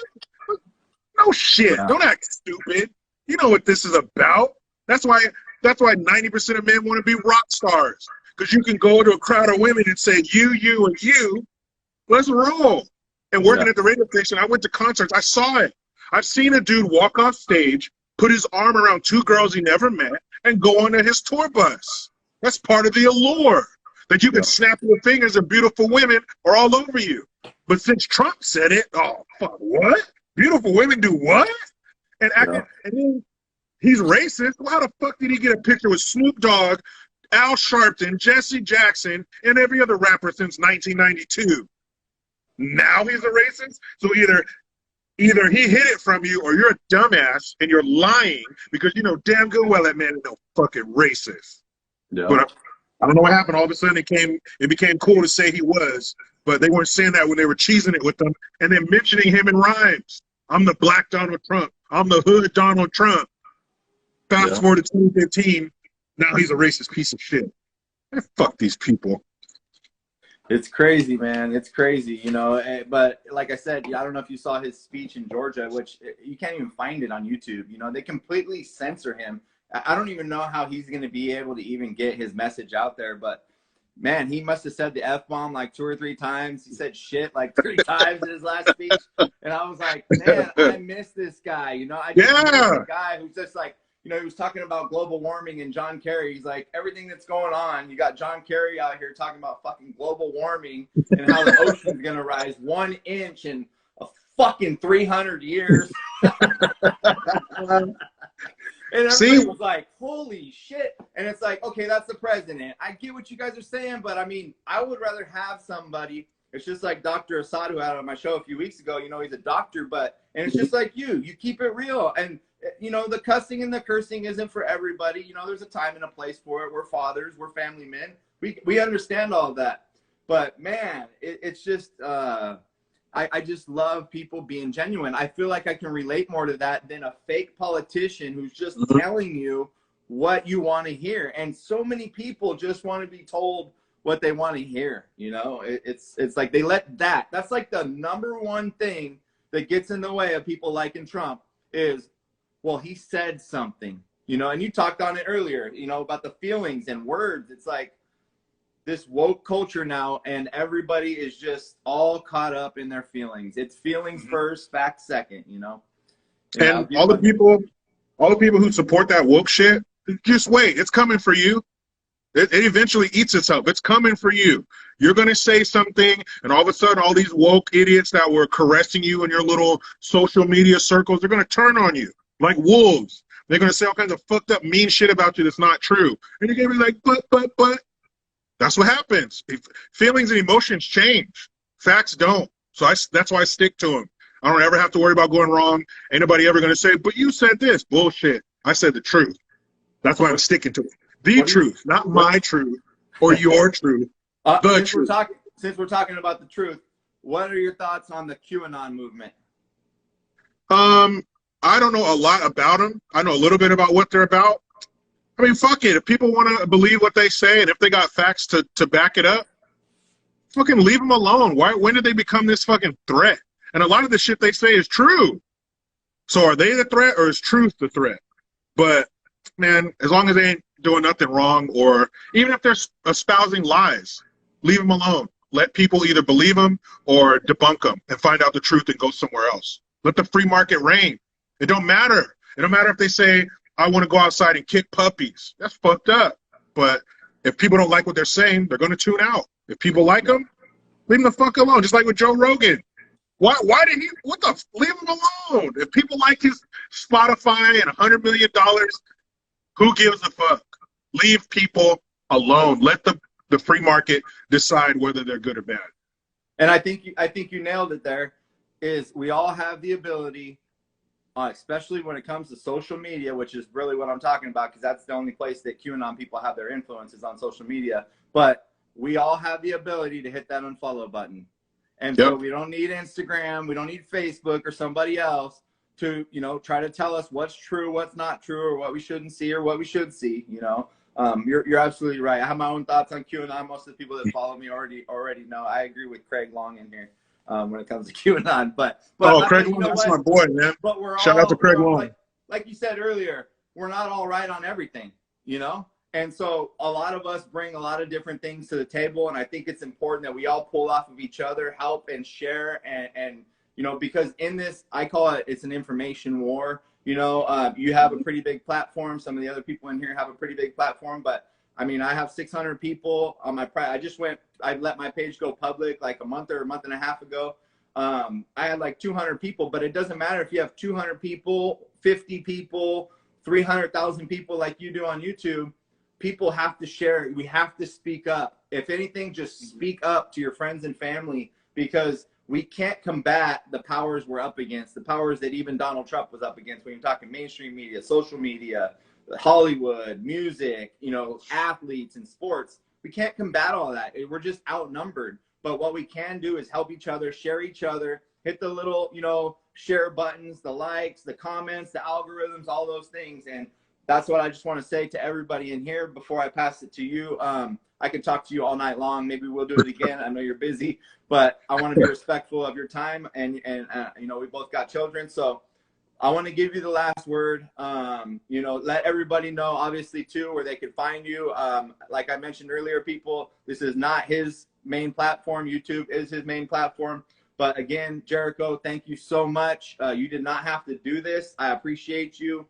No shit. Yeah. Don't act stupid. You know what this is about. That's why 90% of men want to be rock stars. Because you can go to a crowd of women and say, you, and you. Let's roll. And working at the radio station, I went to concerts. I saw it. I've seen a dude walk off stage, put his arm around two girls he never met, and go onto his tour bus. That's part of the allure, that you can snap your fingers and beautiful women are all over you. But since Trump said it, oh, fuck, what? Beautiful women do what? And then he's racist. Well, how the fuck did he get a picture with Snoop Dogg, Al Sharpton, Jesse Jackson, and every other rapper since 1992? Now he's a racist? So either he hid it from you, or you're a dumbass and you're lying because you know damn good well that man is no fucking racist. Yeah. But I don't know what happened. All of a sudden it became cool to say he was, but they weren't saying that when they were cheesing it with them and then mentioning him in rhymes. I'm the black Donald Trump. I'm the hood Donald Trump. Fast forward to 2015, now he's a racist piece of shit. Man, fuck these people. It's crazy, man. It's crazy, you know. But like I said, I don't know if you saw his speech in Georgia, which you can't even find it on YouTube. You know, they completely censor him. I don't even know how he's going to be able to even get his message out there. But, man, he must have said the F-bomb like 2 or 3 times. He said shit like 3 times in his last speech. And I was like, man, I miss this guy. You know, I just miss the guy who's just like, you know, he was talking about global warming and John Kerry. He's like, everything that's going on, you got John Kerry out here talking about fucking global warming and how the ocean's going to rise 1 inch in a fucking 300 years. And everybody was like, holy shit. And it's like, okay, that's the president. I get what you guys are saying, but I mean, I would rather have somebody. It's just like Dr. Assad, who I had on my show a few weeks ago. You know, he's a doctor, and it's just like you keep it real. And, you know, the cussing and the cursing isn't for everybody. You know, there's a time and a place for it. We're fathers. We're family men. We understand all of that. But, man, it's just I just love people being genuine. I feel like I can relate more to that than a fake politician who's just telling you what you want to hear. And so many people just want to be told what they want to hear. You know, it's like they let that's like the #1 thing that gets in the way of people liking Trump is, well, he said something, you know, and you talked on it earlier, you know, about the feelings and words. It's like this woke culture now, and everybody is just all caught up in their feelings. It's feelings first, facts second, you know. And all the people who support that woke shit, just wait. It's coming for you. It eventually eats itself. It's coming for you. You're going to say something, and all of a sudden, all these woke idiots that were caressing you in your little social media circles, they're going to turn on you like wolves. They're going to say all kinds of fucked up, mean shit about you that's not true. And you're going to be like, but. That's what happens. Feelings and emotions change. Facts don't. So that's why I stick to them. I don't ever have to worry about going wrong. Ain't nobody ever going to say, but you said this. Bullshit. I said the truth. That's why I'm sticking to it. The truth, not my truth or your truth. The truth. Since we're talking about the truth, what are your thoughts on the QAnon movement? I don't know a lot about them. I know a little bit about what they're about. I mean, fuck it. If people want to believe what they say and if they got facts to back it up, fucking leave them alone. When did they become this fucking threat? And a lot of the shit they say is true. So are they the threat or is truth the threat? But, man, as long as they ain't doing nothing wrong, or even if they're espousing lies, leave them alone. Let people either believe them or debunk them and find out the truth and go somewhere else. Let the free market reign. It don't matter. It don't matter if they say, I want to go outside and kick puppies. That's fucked up. But if people don't like what they're saying, they're going to tune out. If people like them, leave them the fuck alone. Just like with Joe Rogan. Why did he, leave him alone. If people like his Spotify and $100 million, who gives a fuck? Leave people alone. Let the free market decide whether they're good or bad. And I think you nailed it there, is we all have the ability, especially when it comes to social media, which is really what I'm talking about, because that's the only place that QAnon people have their influences on social media. But we all have the ability to hit that unfollow button. And so we don't need Instagram, we don't need Facebook or somebody else to, try to tell us what's true, what's not true, or what we shouldn't see or what we should see. You're absolutely right. I have my own thoughts on QAnon. Most of the people that follow me already know. I agree with Craig Long in here when it comes to QAnon. But Craig Long, that's my boy, man. But Shout out to Craig Long. Like you said earlier, we're not all right on everything, And so a lot of us bring a lot of different things to the table, and I think it's important that we all pull off of each other, help and share, and because in this, I call it's an information war. You have a pretty big platform. Some of the other people in here have a pretty big platform, but I mean, I have 600 people on my I let my page go public like a month and a half ago. I had like 200 people, but it doesn't matter if you have 200 people, 50 people, 300,000 people like you do on YouTube. People have to share. We have to speak up. If anything, just speak up to your friends and family, because we can't combat the powers we're up against, the powers that even Donald Trump was up against when you're talking mainstream media, social media, Hollywood, music, athletes and sports. We can't combat all that. We're just outnumbered. But what we can do is help each other, share each other, hit the little, share buttons, the likes, the comments, the algorithms, all those things. And that's what I just want to say to everybody in here before I pass it to you. I can talk to you all night long. Maybe we'll do it again. I know you're busy, but I want to be respectful of your time. And we both got children. So I want to give you the last word. Let everybody know, obviously, too, where they can find you. Like I mentioned earlier, people, this is not his main platform. YouTube is his main platform. But again, Jericho, thank you so much. You did not have to do this. I appreciate you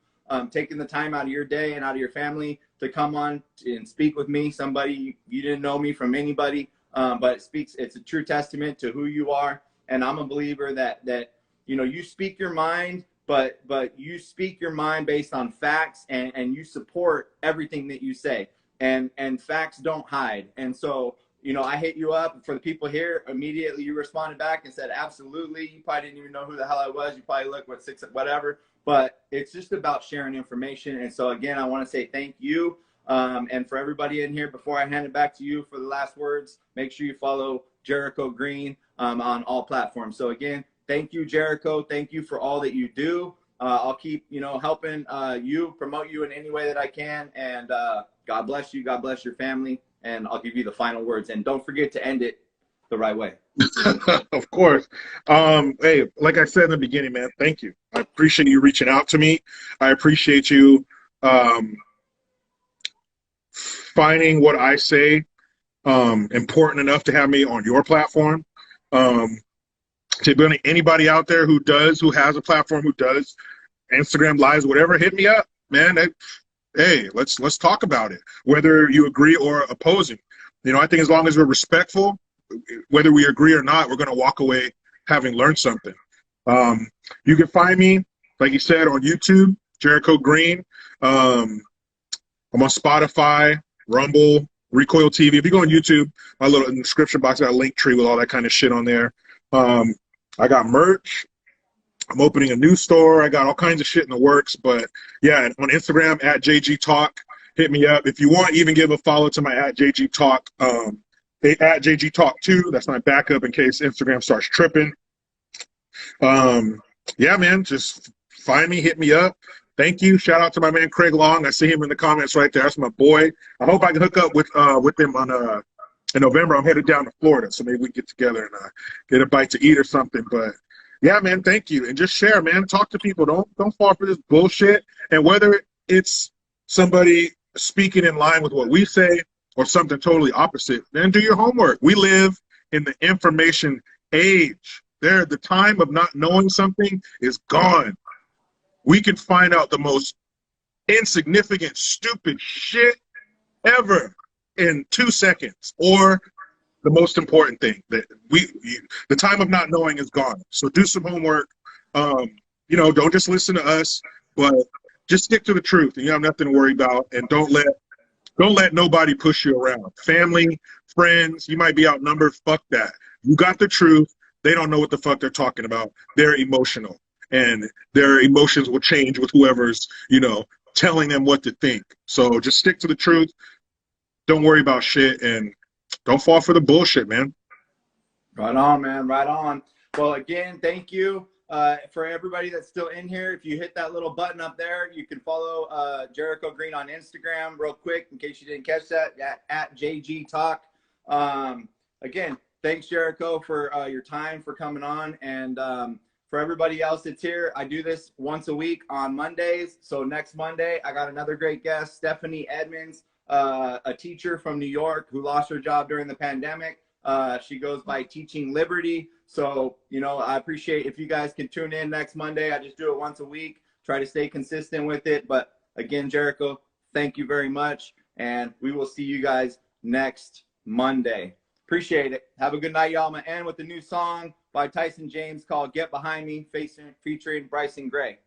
taking the time out of your day and out of your family to come on and speak with me. Somebody, you didn't know me from anybody, but it's a true testament to who you are. And I'm a believer that you speak your mind, but you speak your mind based on facts, and you support everything that you say, and facts don't hide. And so, I hit you up. For the people here, immediately you responded back and said, absolutely. You probably didn't even know who the hell I was. You probably looked, whatever. But it's just about sharing information. And so, again, I want to say thank you. And for everybody in here, before I hand it back to you for the last words, make sure you follow Jericho Green on all platforms. So, again, thank you, Jericho. Thank you for all that you do. I'll keep, helping you, promote you in any way that I can. And God bless you. God bless your family. And I'll give you the final words. And don't forget to end it the right way. Of course. Hey, like I said in the beginning, man, thank you. I appreciate you reaching out to me. I appreciate you finding what I say important enough to have me on your platform. To anybody out there who has a platform, who does Instagram lives, whatever, hit me up, man. Hey, let's talk about it, whether you agree or opposing. I think as long as we're respectful, whether we agree or not, we're going to walk away having learned something. You can find me, like you said, on YouTube, Jericho Green. I'm on Spotify, Rumble, Recoil TV. If you go on YouTube, my little in the description box, I got a link tree with all that kind of shit on there. I got merch. I'm opening a new store. I got all kinds of shit in the works. But yeah, on Instagram at JG Talk, hit me up. If you want, even give a follow to my at JG Talk, at JG Talk 2. That's my backup in case Instagram starts tripping. Yeah, man, just find me, hit me up. Thank you. Shout out to my man Craig Long. I see him in the comments right there. That's my boy. I hope I can hook up with him on in November. I'm headed down to Florida, so maybe we can get together and get a bite to eat or something. But yeah, man, thank you. And just share, man. Talk to people. Don't fall for this bullshit. And whether it's somebody speaking in line with what we say or something totally opposite, then do your homework. We live in the information age. The time of not knowing something is gone. We can find out the most insignificant, stupid shit ever in 2 seconds, or the most important thing that the time of not knowing is gone. So do some homework. You know, don't just listen to us, but just stick to the truth, and you have nothing to worry about. And don't let nobody push you around. Family, friends, you might be outnumbered. Fuck that. You got the truth. They don't know what the fuck they're talking about. They're emotional, and their emotions will change with whoever's, you know, telling them what to think. So just stick to the truth. Don't worry about shit, and don't fall for the bullshit, man. Right on, man. Right on. Well, again, thank you for everybody that's still in here. If you hit that little button up there, you can follow Jericho Green on Instagram real quick in case you didn't catch that, at JG Talk. Again, thanks, Jericho, for your time, for coming on. And for everybody else that's here, I do this once a week on Mondays. So next Monday, I got another great guest, Stephanie Edmonds, a teacher from New York who lost her job during the pandemic. She goes by Teaching Liberty. So, you know, I appreciate if you guys can tune in next Monday. I just do it once a week, try to stay consistent with it. But again, Jericho, thank you very much. And we will see you guys next Monday. Appreciate it. Have a good night, y'all. I'm going to end with a new song by Tyson James called Get Behind Me, featuring Bryson Gray.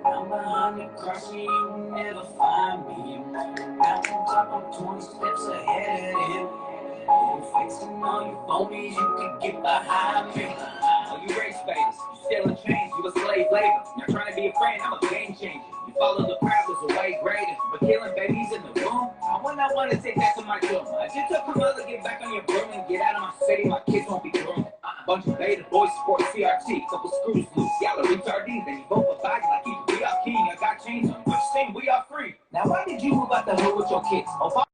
I'm behind the cross and you will never find me. Out on top, I'm 20 steps ahead of him. You fixing all your phonies, you can get behind me. Oh, you race baiters, you stealing chains, you a slave labor. Not trying to be a friend, I'm a game changer. You follow the crowd, there's a way greater. But killing babies in the room, I want to take that to my room. I just took my mother, get back on your broom and get out of my city, my kids won't be groomed. Bunch of beta boys support CRT, couple screws loose, y'all are retarded. Then you vote for Biden like we are king. I got chains on, which thing we are free. Now why did you move out the hood with your kids?